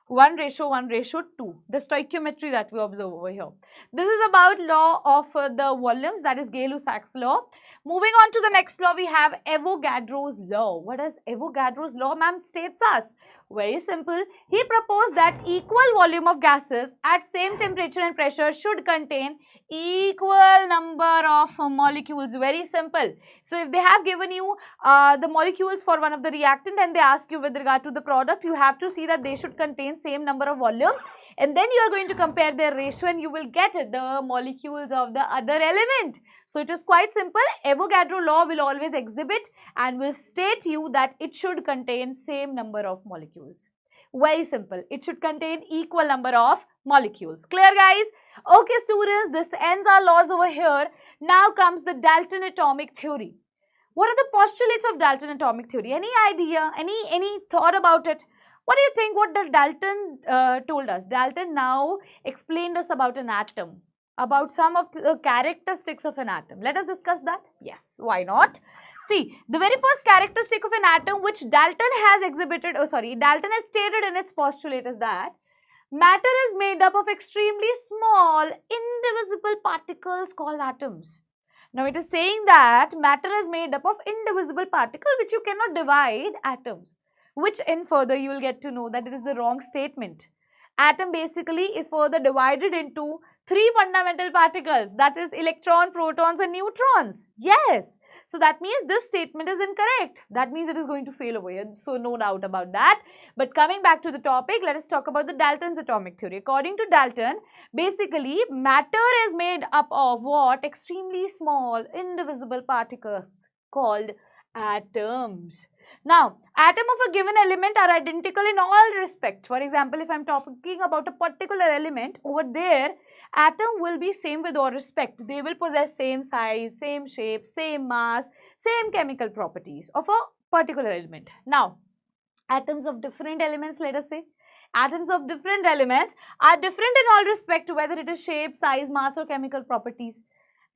1:1:2, the stoichiometry that we observe over here. This is about law of the volumes, that is Gay-Lussac's law. Moving on to the next law, we have Avogadro's law. What does Avogadro's law, ma'am, states us? Very simple. He proposed that equal volume of gases at same temperature and pressure should contain equal number of molecules. Very simple. So if they have given you the molecules for one of the reactant and they ask you with regard to the product, you have to see that they should contain same number of volume, and then you are going to compare their ratio and you will get the molecules of the other element. So it is quite simple. Avogadro law will always exhibit and will state you that it should contain same number of molecules. Very simple. It should contain equal number of molecules. Clear, guys? Okay, students, this ends our laws over here. Now comes the Dalton atomic theory. What are the postulates of Dalton atomic theory? Any idea? Any thought about it? What do you think what the Dalton told us? Dalton now explained us about an atom, about some of the characteristics of an atom. Let us discuss that. Yes, why not? See, the very first characteristic of an atom which Dalton has exhibited, Dalton has stated in its postulate is that matter is made up of extremely small, indivisible particles called atoms. Now, it is saying that matter is made up of indivisible particles which you cannot divide atoms. Which in further you will get to know that it is a wrong statement. Atom basically is further divided into Three fundamental particles, that is electron, protons and neutrons. Yes. So that means this statement is incorrect. That means it is going to fail over here. So no doubt about that. But coming back to the topic, let us talk about the Dalton's atomic theory. According to Dalton, basically matter is made up of what? Extremely small, indivisible particles called atoms. Now, atoms of a given element are identical in all respects. For example, if I am talking about a particular element, over there, atom will be same with all respect. They will possess same size, same shape, same mass, same chemical properties of a particular element. Now, atoms of different elements, let us say, atoms of different elements are different in all respect, whether it is shape, size, mass or chemical properties.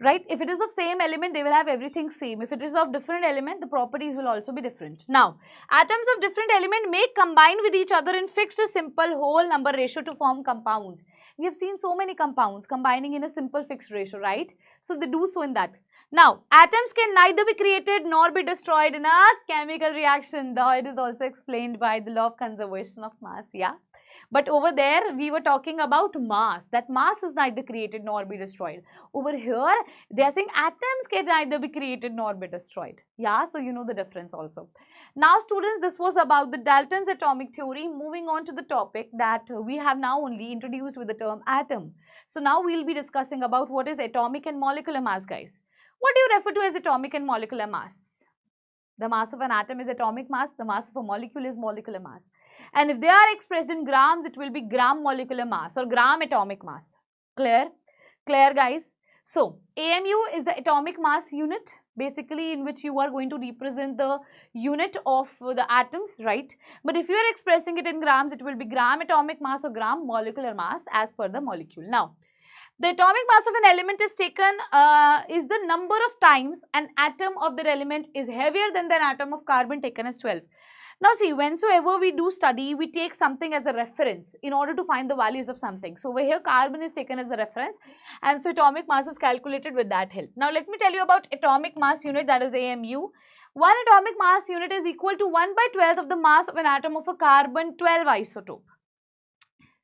Right? If it is of same element, they will have everything same. If it is of different element, the properties will also be different. Now, atoms of different element may combine with each other in fixed simple whole number ratio to form compounds. We have seen so many compounds combining in a simple fixed ratio, right? So, they do so in that. Now, atoms can neither be created nor be destroyed in a chemical reaction. Though it is also explained by the law of conservation of mass, yeah. But over there, we were talking about mass. That mass is neither created nor be destroyed. Over here, they are saying atoms can neither be created nor be destroyed. Yeah, so you know the difference also. Now, students, this was about the Dalton's atomic theory. Moving on to the topic that we have now only introduced with the term atom. So, now we will be discussing about what is atomic and molecular mass, guys. What do you refer to as atomic and molecular mass? The mass of an atom is atomic mass, the mass of a molecule is molecular mass. And if they are expressed in grams, it will be gram molecular mass or gram atomic mass. Clear? Clear, guys? So, AMU is the atomic mass unit, basically in which you are going to represent the unit of the atoms, right? But if you are expressing it in grams, it will be gram atomic mass or gram molecular mass as per the molecule. Now, the atomic mass of an element is taken is the number of times an atom of that element is heavier than the atom of carbon taken as 12. Now see, whensoever we do study, we take something as a reference in order to find the values of something. So over here, carbon is taken as a reference and so atomic mass is calculated with that help. Now let me tell you about atomic mass unit, that is AMU. One atomic mass unit is equal to 1/12 of the mass of an atom of a carbon-12 isotope.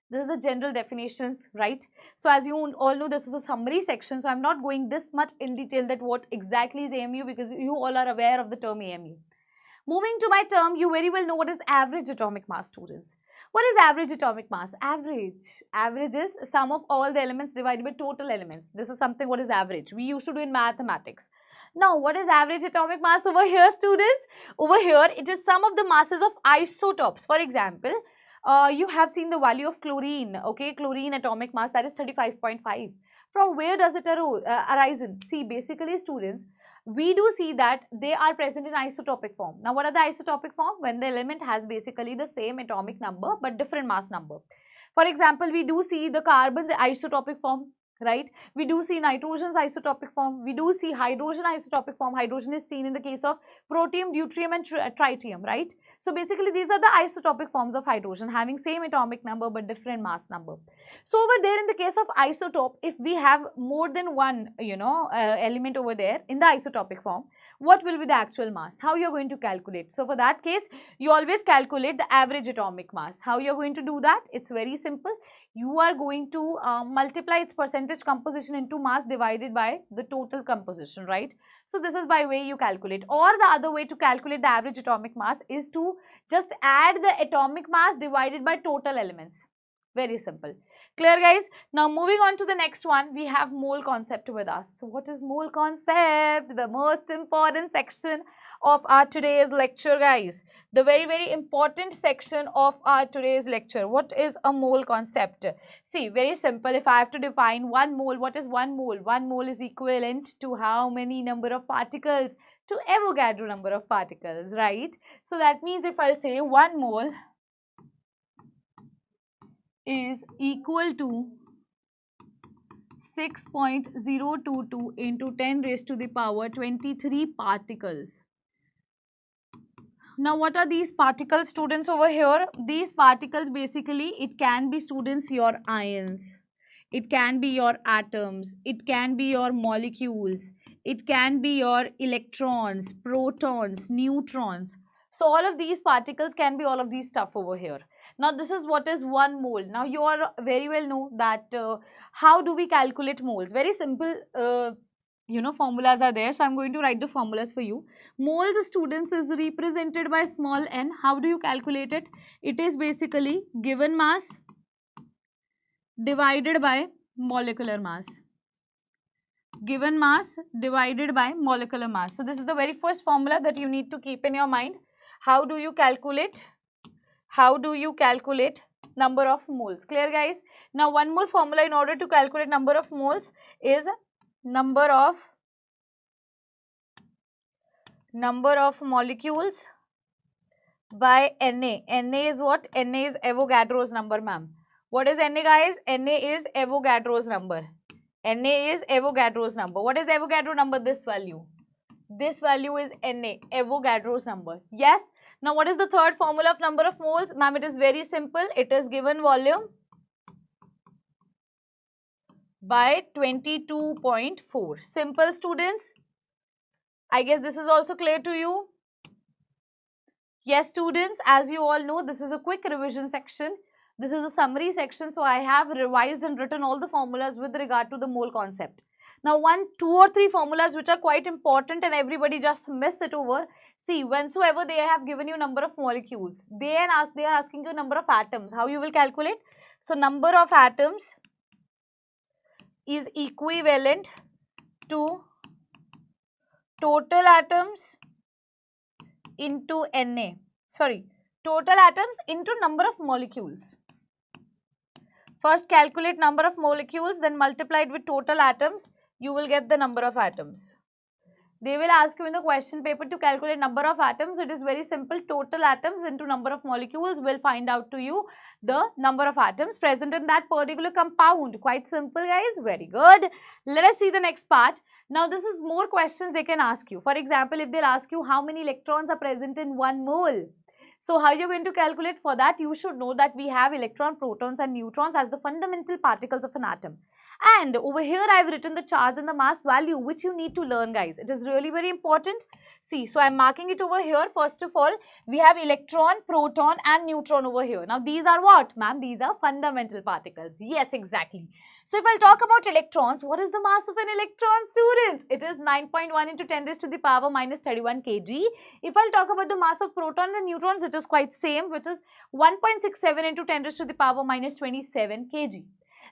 This is the general definitions, right? So as you all know, this is a summary section. So I'm not going this much in detail that what exactly is AMU because you all are aware of the term AMU. Moving to my term, you very well know what is average atomic mass, students. What is average atomic mass? Average is sum of all the elements divided by total elements. This is something what is average. We used to do in mathematics. Now, what is average atomic mass over here, students? Over here, it is sum of the masses of isotopes. For example, you have seen the value of chlorine, okay, chlorine atomic mass, that is 35.5. From where does it arise in? See, basically students, we do see that they are present in isotopic form. Now, what are the isotopic form? When the element has basically the same atomic number but different mass number. For example, we do see the carbon's isotopic form, right? We do see nitrogen's isotopic form. We do see hydrogen isotopic form. Hydrogen is seen in the case of protium, deuterium and tritium, right? So basically these are the isotopic forms of hydrogen having same atomic number but different mass number. So over there in the case of isotope, if we have more than one, element over there in the isotopic form, what will be the actual mass? How you are going to calculate? So for that case, you always calculate the average atomic mass. How you are going to do that? It's very simple. You are going to multiply its percentage composition into mass divided by the total composition, right? So this is by way you calculate. Or the other way to calculate the average atomic mass is to just add the atomic mass divided by total elements. Very simple. Clear, guys? Now moving on to the next one, we have mole concept with us. So what is mole concept? The most important section of our today's lecture, guys. The very important section of our today's lecture. What is a mole concept? See, very simple. If I have to define 1 mole, what is 1 mole? 1 mole is equivalent to how many number of particles? To Avogadro number of particles, right? So that means if I'll say 1 mole is equal to 6.022 into 10 raised to the power 23 particles. Now, what are these particles, students, over here? These particles, basically, it can be, students, your ions. It can be your atoms. It can be your molecules. It can be your electrons, protons, neutrons. So, all of these particles can be all of these stuff over here. Now this is what is 1 mole. Now you are very well know that how do we calculate moles? Very simple formulas are there. So I'm going to write the formulas for you. Moles, students, is represented by small n. How do you calculate it? It is basically given mass divided by molecular mass. Given mass divided by molecular mass. So this is the very first formula that you need to keep in your mind. How do you calculate? How do you calculate number of moles? Clear, guys? Now one more formula in order to calculate number of moles is number of molecules by Na. Na is what? Na is Avogadro's number, ma'am. What is Na, guys? Na is Avogadro's number. Na is Avogadro's number. What is Avogadro number? This value. This value is Na, Avogadro's number. Yes. Now what is the third formula of number of moles? Ma'am, it is very simple. It is given volume by 22.4. Simple, students. I guess this is also clear to you. Yes, students, as you all know, this is a quick revision section. This is a summary section. So I have revised and written all the formulas with regard to the mole concept. Now, 1, 2 or 3 formulas which are quite important and everybody just miss it over. See, whensoever they have given you number of molecules, they are asking you number of atoms. How you will calculate? So, number of atoms is equivalent to total atoms into Na. Sorry, total atoms into number of molecules. First calculate number of molecules, then multiply it with total atoms. You will get the number of atoms. They will ask you in the question paper to calculate number of atoms. It is very simple. Total atoms into number of molecules will find out to you the number of atoms present in that particular compound. Quite simple, guys. Very good. Let us see the next part. Now, this is more questions they can ask you. For example, if they'll ask you how many electrons are present in 1 mole. So, how you're going to calculate? For that, you should know that we have electron, protons and neutrons as the fundamental particles of an atom. And over here, I've written the charge and the mass value, which you need to learn, guys. It is really very important. See, so I'm marking it over here. First of all, we have electron, proton and neutron over here. Now, these are what, ma'am? These are fundamental particles. Yes, exactly. So, if I'll talk about electrons, what is the mass of an electron, students? It is 9.1 into 10 raised to the power minus 31 kg. If I'll talk about the mass of proton and neutrons, it is quite same, which is 1.67 into 10 raised to the power minus 27 kg.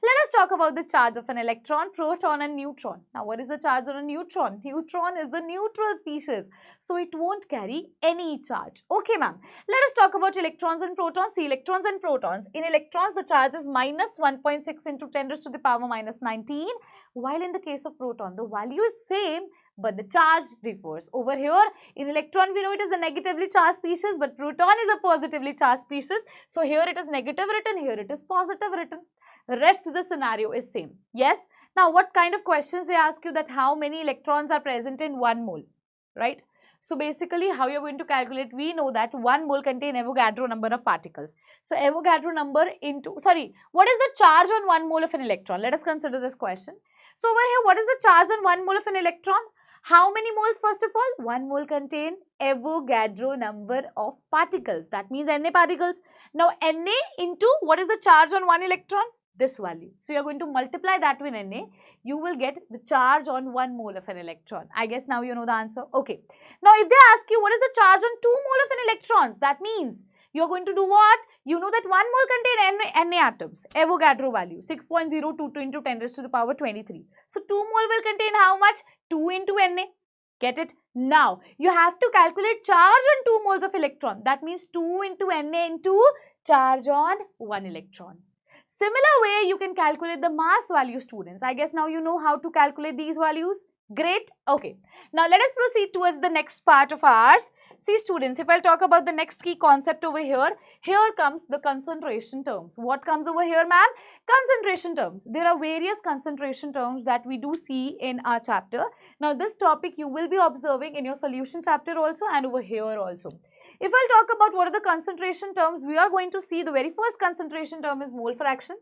Let us talk about the charge of an electron, proton and neutron. Now, what is the charge on a neutron? Neutron is a neutral species, so it won't carry any charge. Okay, ma'am. Let us talk about electrons and protons. See, electrons and protons. In electrons, the charge is minus 1.6 into 10 raised to the power minus 19, while in the case of proton, the value is same, but the charge differs. Over here, in electron, we know it is a negatively charged species, but proton is a positively charged species. So, here it is negative written, here it is positive written. The rest of the scenario is same. Yes. Now, what kind of questions they ask you that how many electrons are present in 1 mole, right? So, basically, how you're going to calculate, we know that 1 mole contain Avogadro number of particles. So, Avogadro number into, sorry, what is the charge on 1 mole of an electron? Let us consider this question. So, over here, what is the charge on 1 mole of an electron? How many moles first of all? 1 mole contain Avogadro number of particles. That means Na particles. Now, Na into what is the charge on 1 electron? This value. So, you are going to multiply that with Na. You will get the charge on 1 mole of an electron. I guess now you know the answer. Okay. Now, if they ask you what is the charge on 2 mole of an electrons, that means you are going to do what? You know that 1 mole contain Na atoms. Avogadro value 6.022 into 10 raised to the power 23. So, 2 mole will contain how much? 2 into Na. Get it? Now, you have to calculate charge on 2 moles of electron. That means 2 into Na into charge on 1 electron. Similar way, you can calculate the mass value, students. I guess now you know how to calculate these values. Great. Okay. Now, let us proceed towards the next part of ours. See, students, if I'll talk about the next key concept over here, here comes the concentration terms. What comes over here, ma'am? Concentration terms. There are various concentration terms that we do see in our chapter. Now, this topic you will be observing in your solution chapter also and over here also. If I'll talk about what are the concentration terms, we are going to see the very first concentration term is mole fraction,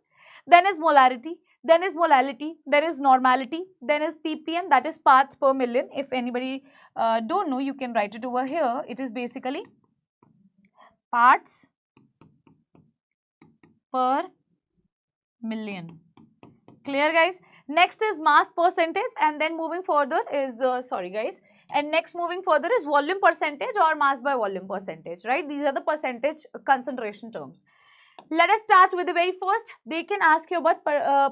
then is molarity, then is molality, then is normality, then is ppm, that is parts per million. If anybody don't know, you can write it over here. It is basically parts per million. Clear, guys? Next is mass percentage, and then moving further is next moving further is volume percentage or mass by volume percentage, right? These are the percentage concentration terms. Let us start with the very first. They can ask you about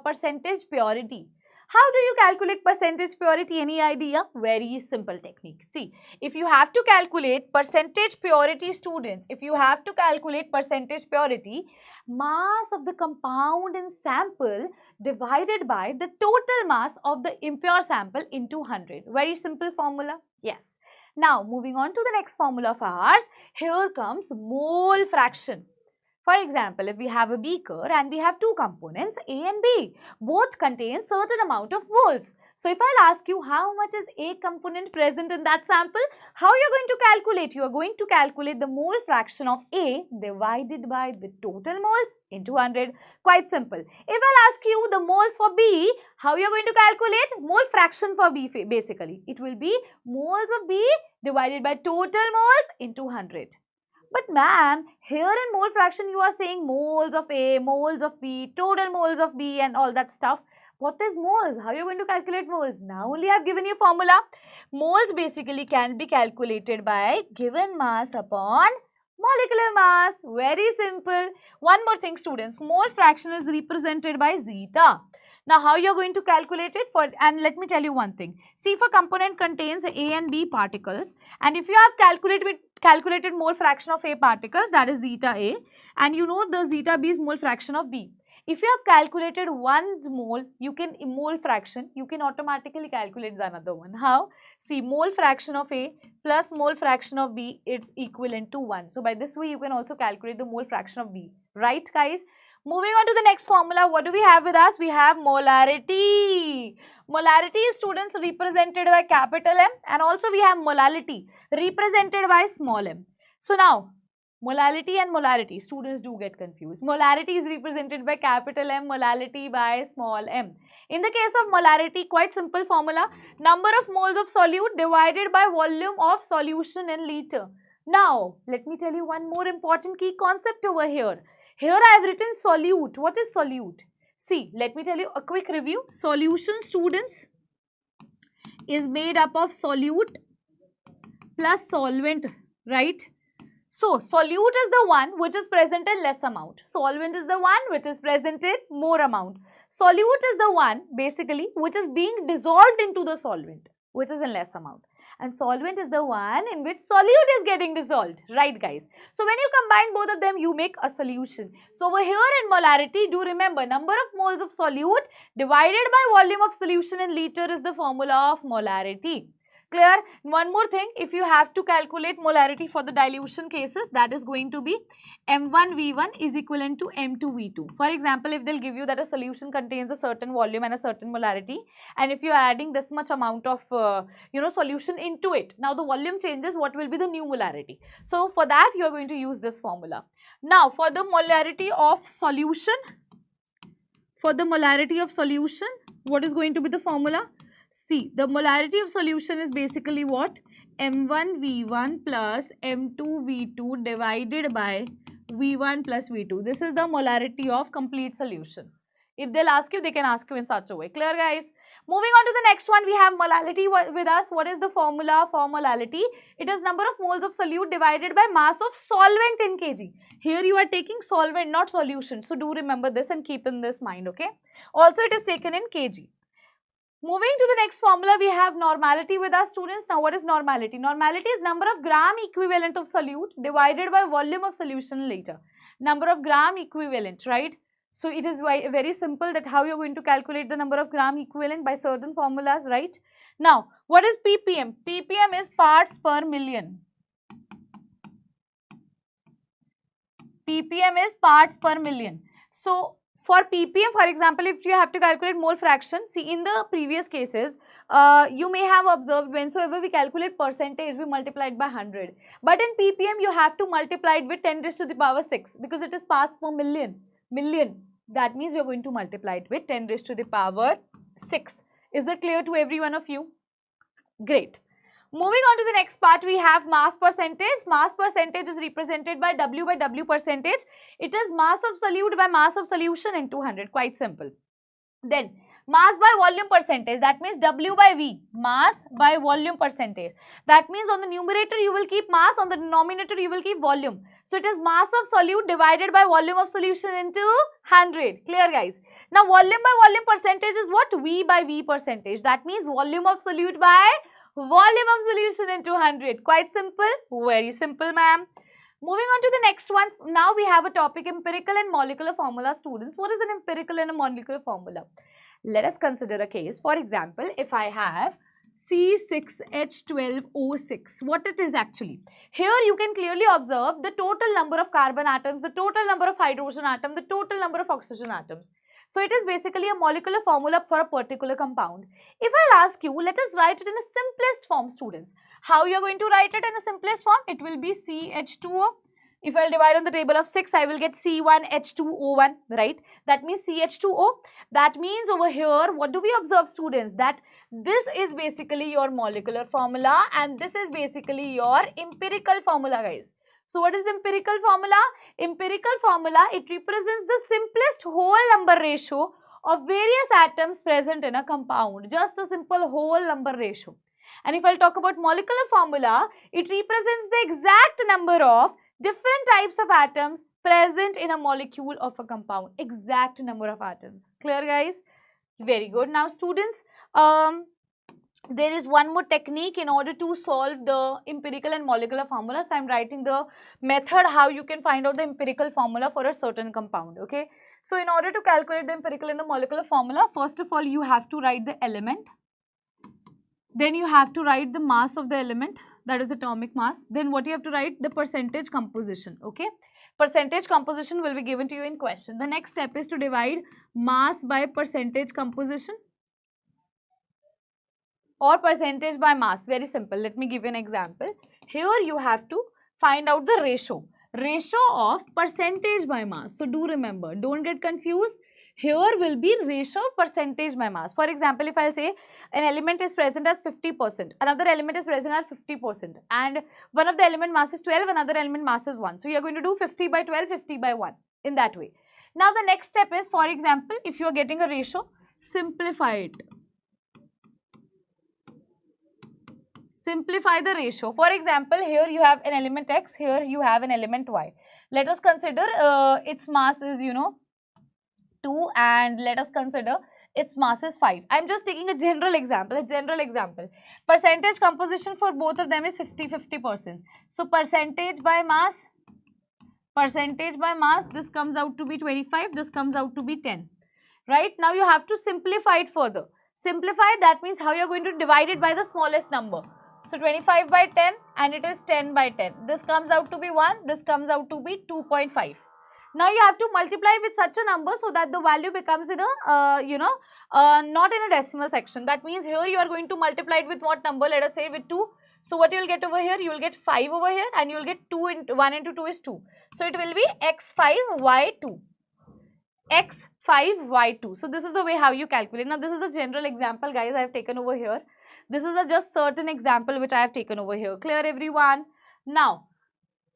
percentage purity. How do you calculate percentage purity? Any idea? Very simple technique. See, if you have to calculate percentage purity, students, if you have to calculate percentage purity, mass of the compound in sample divided by the total mass of the impure sample into 100. Very simple formula. Yes. Now, moving on to the next formula of ours, here comes mole fraction. For example, if we have a beaker and we have two components A and B, both contain certain amount of moles. So if I'll ask you how much is A component present in that sample, how you're going to calculate? You are going to calculate the mole fraction of A divided by the total moles into 100. Quite simple. If I'll ask you the moles for B, how you're going to calculate? Mole fraction for B basically. It will be moles of B divided by total moles into 100. But ma'am, here in mole fraction you are saying moles of A, moles of B, total moles of B and all that stuff. What is moles? How are you going to calculate moles? Now only I have given you formula. Moles basically can be calculated by given mass upon molecular mass. Very simple. One more thing, students. Mole fraction is represented by zeta. Now, how you are going to calculate it? And let me tell you one thing. See, if a component contains A and B particles, and if you have calculated mole fraction of A particles, that is zeta A, and you know the zeta B is mole fraction of B. If you have calculated one's mole, mole fraction, you can automatically calculate the another one. How? See, mole fraction of A plus mole fraction of B, it's equivalent to 1. So, by this way, you can also calculate the mole fraction of B. Right, guys? Moving on to the next formula, what do we have with us? We have molarity. Molarity is, students, represented by capital M, and also we have molality represented by small m. So now, molality and molarity, students do get confused. Molarity is represented by capital M, molality by small m. In the case of molarity, quite simple formula, number of moles of solute divided by volume of solution in liter. Now, let me tell you one more important key concept over here. Here I have written solute. What is solute? See, let me tell you a quick review. Solution, students, is made up of solute plus solvent, right? So, solute is the one which is present in less amount. Solvent is the one which is present in more amount. Solute is the one basically which is being dissolved into the solvent, which is in less amount. And solvent is the one in which solute is getting dissolved. Right, guys? So, when you combine both of them, you make a solution. So, over here in molarity, do remember number of moles of solute divided by volume of solution in liter is the formula of molarity. Clear? One more thing, if you have to calculate molarity for the dilution cases, that is going to be M1V1 is equivalent to M2V2. For example, if they'll give you that a solution contains a certain volume and a certain molarity, and if you are adding this much amount of solution into it, now the volume changes, what will be the new molarity? So for that you are going to use this formula. Now for the molarity of solution, what is going to be the formula? See, the molarity of solution is basically what? M1V1 plus M2V2 divided by V1 plus V2. This is the molarity of complete solution. If they'll ask you, they can ask you in such a way. Clear, guys? Moving on to the next one, we have molality with us. What is the formula for molality? It is number of moles of solute divided by mass of solvent in kg. Here you are taking solvent, not solution. So do remember this and keep in this mind, okay? Also, it is taken in kg. Moving to the next formula, we have normality with our students. Now, what is normality? Normality is number of gram equivalent of solute divided by volume of solution later. Number of gram equivalent, right? So, it is very simple that how you are going to calculate the number of gram equivalent by certain formulas, right? Now, what is ppm? ppm is parts per million. ppm is parts per million. So, for ppm, for example, if you have to calculate mole fraction, see in the previous cases, you may have observed whensoever we calculate percentage, we multiply it by 100. But in ppm, you have to multiply it with 10 raised to the power 6 because it is parts per million. That means you are going to multiply it with 10 raised to the power 6. Is it clear to every one of you? Great. Moving on to the next part, we have mass percentage. Mass percentage is represented by W by W percentage. It is mass of solute by mass of solution into 100. Quite simple. Then mass by volume percentage, that means W by V, mass by volume percentage. That means on the numerator you will keep mass, on the denominator you will keep volume. So it is mass of solute divided by volume of solution into 100. Clear, guys? Now volume by volume percentage is what? V by V percentage. That means volume of solute by volume of solution into 100. Quite simple? Very simple, ma'am. Moving on to the next one, now we have a topic, empirical and molecular formula. Students, what is an empirical and a molecular formula? Let us consider a case. For example, if I have C6H12O6, what it is actually? Here you can clearly observe the total number of carbon atoms, the total number of hydrogen atoms, the total number of oxygen atoms. So it is basically a molecular formula for a particular compound. If I'll ask you, let us write it in a simplest form, students. How you are going to write it in a simplest form? It will be CH2O. If I'll divide on the table of 6, I will get C1H2O1, right? That means CH2O. That means over here, what do we observe, students? That this is basically your molecular formula and this is basically your empirical formula, guys. So what is empirical formula? Empirical formula, it represents the simplest whole number ratio of various atoms present in a compound. Just a simple whole number ratio. And if I'll talk about molecular formula, it represents the exact number of different types of atoms present in a molecule of a compound. Exact number of atoms. Clear, guys? Very good. Now students, there is one more technique in order to solve the empirical and molecular formula. So I am writing the method how you can find out the empirical formula for a certain compound. Okay. So in order to calculate the empirical and the molecular formula, first of all you have to write the element. Then you have to write the mass of the element, that is atomic mass. Then what you have to write? The percentage composition. Okay. Percentage composition will be given to you in question. The next step is to divide mass by percentage composition or percentage by mass. Very simple. Let me give you an example. Here you have to find out the ratio of percentage by mass. So do remember, don't get confused. Here will be ratio of percentage by mass. For example, if I'll say an element is present as 50%, another element is present at 50%, and one of the element mass is 12, another element mass is 1. So you are going to do 50 by 12, 50 by 1 in that way. Now the next step is, for example, if you are getting a ratio, simplify it. Simplify the ratio. For example, here you have an element X, here you have an element Y. Let us consider its mass is, 2, and let us consider its mass is 5. I am just taking a general example, Percentage composition for both of them is 50-50%. So percentage by mass, this comes out to be 25, this comes out to be 10. Right? Now you have to simplify it further. Simplify, that means how you are going to divide it by the smallest number. So 25 by 10 and it is 10 by 10. This comes out to be 1, this comes out to be 2.5. Now you have to multiply with such a number so that the value becomes in a, not in a decimal section. That means here you are going to multiply it with what number? Let us say with 2. So what you will get over here? You will get 5 over here and you will get 2 into 1 into 2 is 2. So it will be x5y2. x5y2. So this is the way how you calculate. Now this is a general example, guys, I have taken over here. This is a just certain example which I have taken over here. Clear, everyone? Now,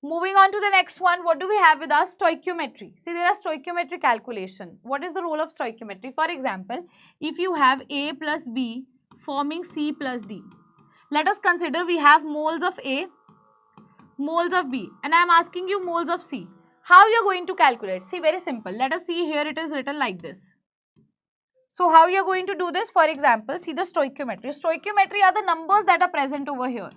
moving on to the next one, what do we have with us? Stoichiometry. See, there are stoichiometry calculation. What is the role of stoichiometry? For example, if you have A plus B forming C plus D, let us consider we have moles of A, moles of B, and I am asking you moles of C. How you are going to calculate? See, very simple. Let us see, here it is written like this. So how you are going to do this? For example, see the stoichiometry. Stoichiometry are the numbers that are present over here.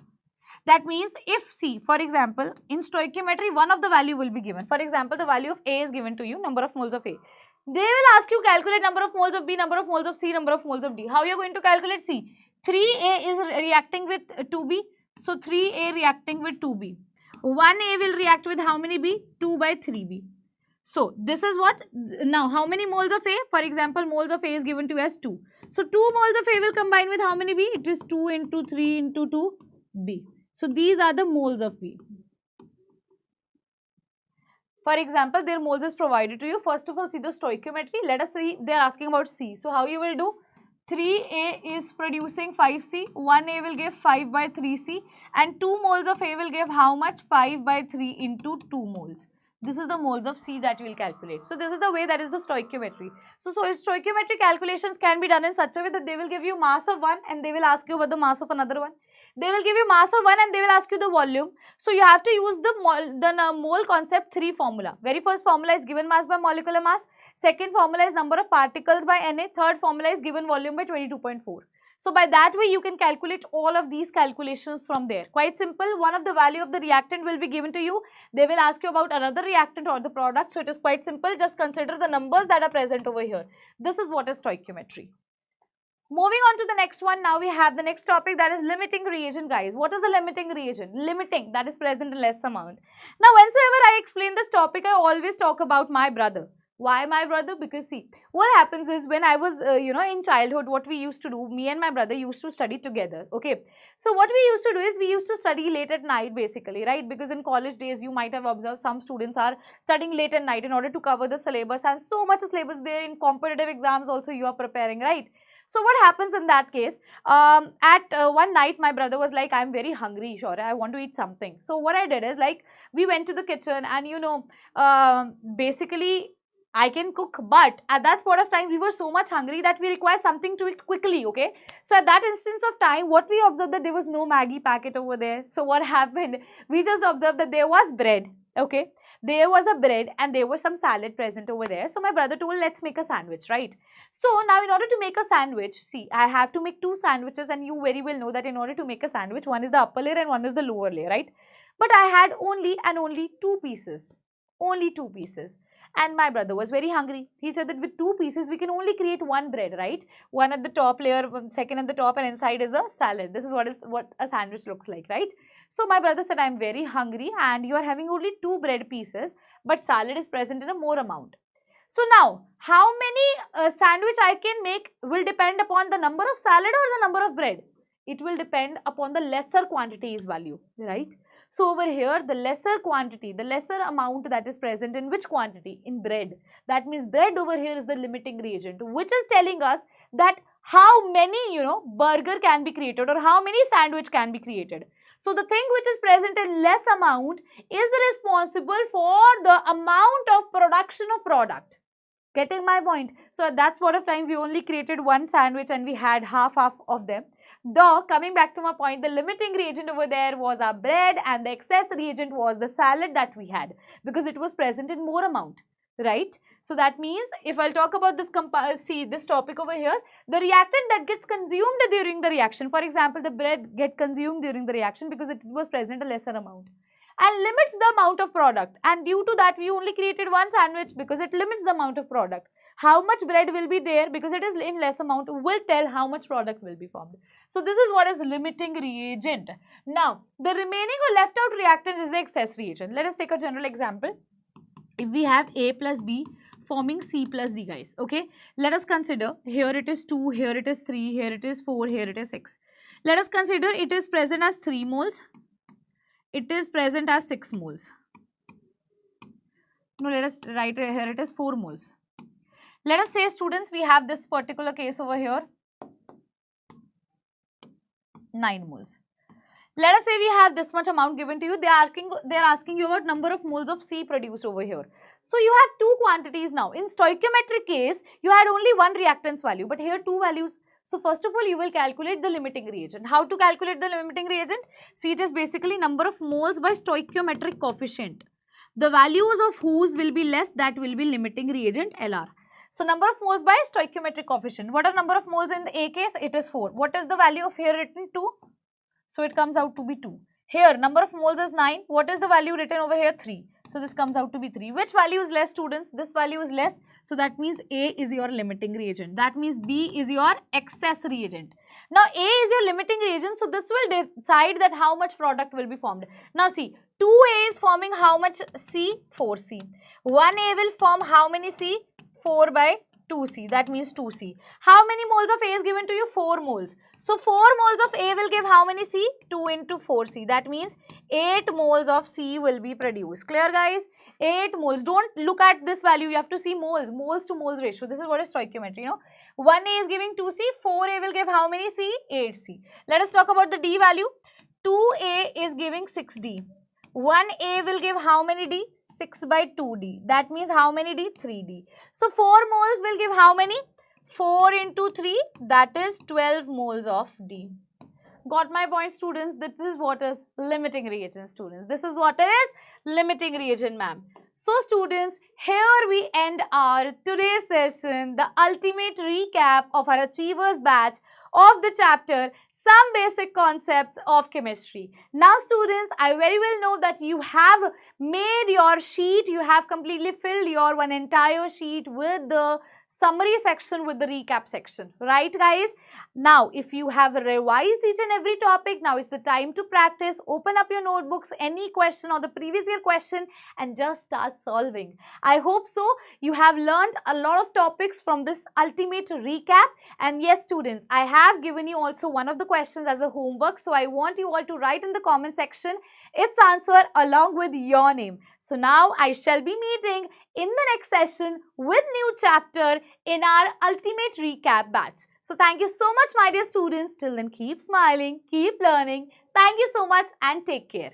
That means if C, for example, in stoichiometry, one of the value will be given. For example, the value of A is given to you, number of moles of A. They will ask you calculate number of moles of B, number of moles of C, number of moles of D. How you are going to calculate? C. 3A is reacting with 2B. So 3A reacting with 2B. 1A will react with how many B? 2 by 3B. So this is what? Now how many moles of A? For example, moles of A is given to you as 2. So 2 moles of A will combine with how many B? It is 2 into 3 into 2 B. So these are the moles of B. For example, their moles is provided to you. First of all, see the stoichiometry. Let us see, they are asking about C. So how you will do? 3A is producing 5C, 1A will give 5 by 3C, and 2 moles of A will give how much? 5 by 3 into 2 moles. This is the moles of C that we will calculate. So this is the way, that is the stoichiometry. So stoichiometry calculations can be done in such a way that they will give you mass of one and they will ask you about the mass of another one. They will give you mass of one and they will ask you the volume. So you have to use the mole concept 3 formula. Very first formula is given mass by molecular mass. Second formula is number of particles by Na. Third formula is given volume by 22.4. So by that way you can calculate all of these calculations from there. Quite simple. One of the value of the reactant will be given to you. They will ask you about another reactant or the product. So it is quite simple. Just consider the numbers that are present over here. This is what is stoichiometry. Moving on to the next one, now we have the next topic, that is limiting reagent, guys. What is a limiting reagent? Limiting, that is present in less amount. Now, whenever I explain this topic, I always talk about my brother. Why my brother? Because see, what happens is when I was, in childhood, what we used to do, me and my brother used to study together, okay. So, what we used to do is, we used to study late at night basically, right? Because in college days, you might have observed some students are studying late at night in order to cover the syllabus, and so much syllabus there. In competitive exams also you are preparing, right? So what happens in that case, one night my brother was like, I'm very hungry, Shaurya, I want to eat something. So what I did is, like, we went to the kitchen and basically I can cook, but at that spot of time we were so much hungry that we require something to eat quickly, okay. So at that instance of time, what we observed, that there was no Maggi packet over there. So what happened, we just observed that there was bread, okay. There was a bread and there was some salad present over there. So my brother told, let's make a sandwich, right? So now in order to make a sandwich, see, I have to make 2 sandwiches, and you very well know that in order to make a sandwich, one is the upper layer and one is the lower layer, right? But I had only 2 pieces, only 2 pieces. And my brother was very hungry. He said that with 2 pieces, we can only create one bread, right? One at the top layer, second at the top, and inside is a salad. This is what a sandwich looks like, right? So my brother said, I'm very hungry and you are having only 2 bread pieces, but salad is present in a more amount. So now, how many sandwich I can make will depend upon the number of salad or the number of bread. It will depend upon the lesser quantities value, right? So over here, the lesser quantity, the lesser amount that is present in which quantity? In bread. That means bread over here is the limiting reagent, which is telling us that how many, burger can be created or how many sandwich can be created. So the thing which is present in less amount is responsible for the amount of production of product. Getting my point? So at that sort of time, we only created one sandwich and we had half of them. Though, coming back to my point, the limiting reagent over there was our bread and the excess reagent was the salad that we had, because it was present in more amount, right? So that means, if I'll talk about this, this topic over here, the reactant that gets consumed during the reaction, for example, the bread get consumed during the reaction because it was present a lesser amount, and limits the amount of product, and due to that we only created one sandwich because it limits the amount of product. How much bread will be there because it is in less amount will tell how much product will be formed. So this is what is limiting reagent. Now, the remaining or left out reactant is the excess reagent. Let us take a general example. If we have A plus B forming C plus D, guys, okay. Let us consider, here it is 2, here it is 3, here it is 4, here it is 6. Let us consider it is present as 3 moles. It is present as 6 moles. No, let us write it here, it is 4 moles. Let us say, students, we have this particular case over here, 9 moles. Let us say we have this much amount given to you. They are asking you about number of moles of C produced over here. So you have 2 quantities now. In stoichiometric case, you had only one reactance value, but here 2 values. So first of all, you will calculate the limiting reagent. How to calculate the limiting reagent? See, it is basically number of moles by stoichiometric coefficient. The values of whose will be less, that will be limiting reagent LR. So number of moles by stoichiometric coefficient. What are number of moles in the A case? It is 4. What is the value of here written? 2. So it comes out to be 2. Here number of moles is 9. What is the value written over here? 3. So this comes out to be 3. Which value is less, students? This value is less. So that means A is your limiting reagent. That means B is your excess reagent. Now A is your limiting reagent. So this will decide that how much product will be formed. Now see, 2A is forming how much C? 4C. 1A will form how many C? 4 by 2C, that means 2C. How many moles of A is given to you? 4 moles. So 4 moles of A will give how many C? 2 into 4C. That means 8 moles of C will be produced. Clear, guys? 8 moles. Don't look at this value. You have to see moles. Moles to moles ratio. This is what is stoichiometry, 1A is giving 2C. 4A will give how many C? 8C. Let us talk about the D value. 2A is giving 6D. 1A will give how many D? 6 by 2D. That means how many D? 3D. So 4 moles will give how many? 4 into 3, that is 12 moles of D. Got my point, students? This is what is limiting reagent, students. This is what is limiting reagent, ma'am. So, students, here we end our today's session, the ultimate recap of our Achievers batch of the chapter, Some Basic Concepts of Chemistry. Now, students, I very well know that you have made your sheet, you have completely filled your one entire sheet with the summary section, with the recap section, right guys? Now if you have revised each and every topic, now it's the time to practice. Open up your notebooks, any question or the previous year question, and just start solving. I hope so you have learned a lot of topics from this ultimate recap. And yes, students, I have given you also one of the questions as a homework, so I want you all to write in the comment section its answer along with your name. So now I shall be meeting in the next session with new chapter in our ultimate recap batch. So thank you so much, my dear students. Till then, keep smiling, keep learning. Thank you so much and take care.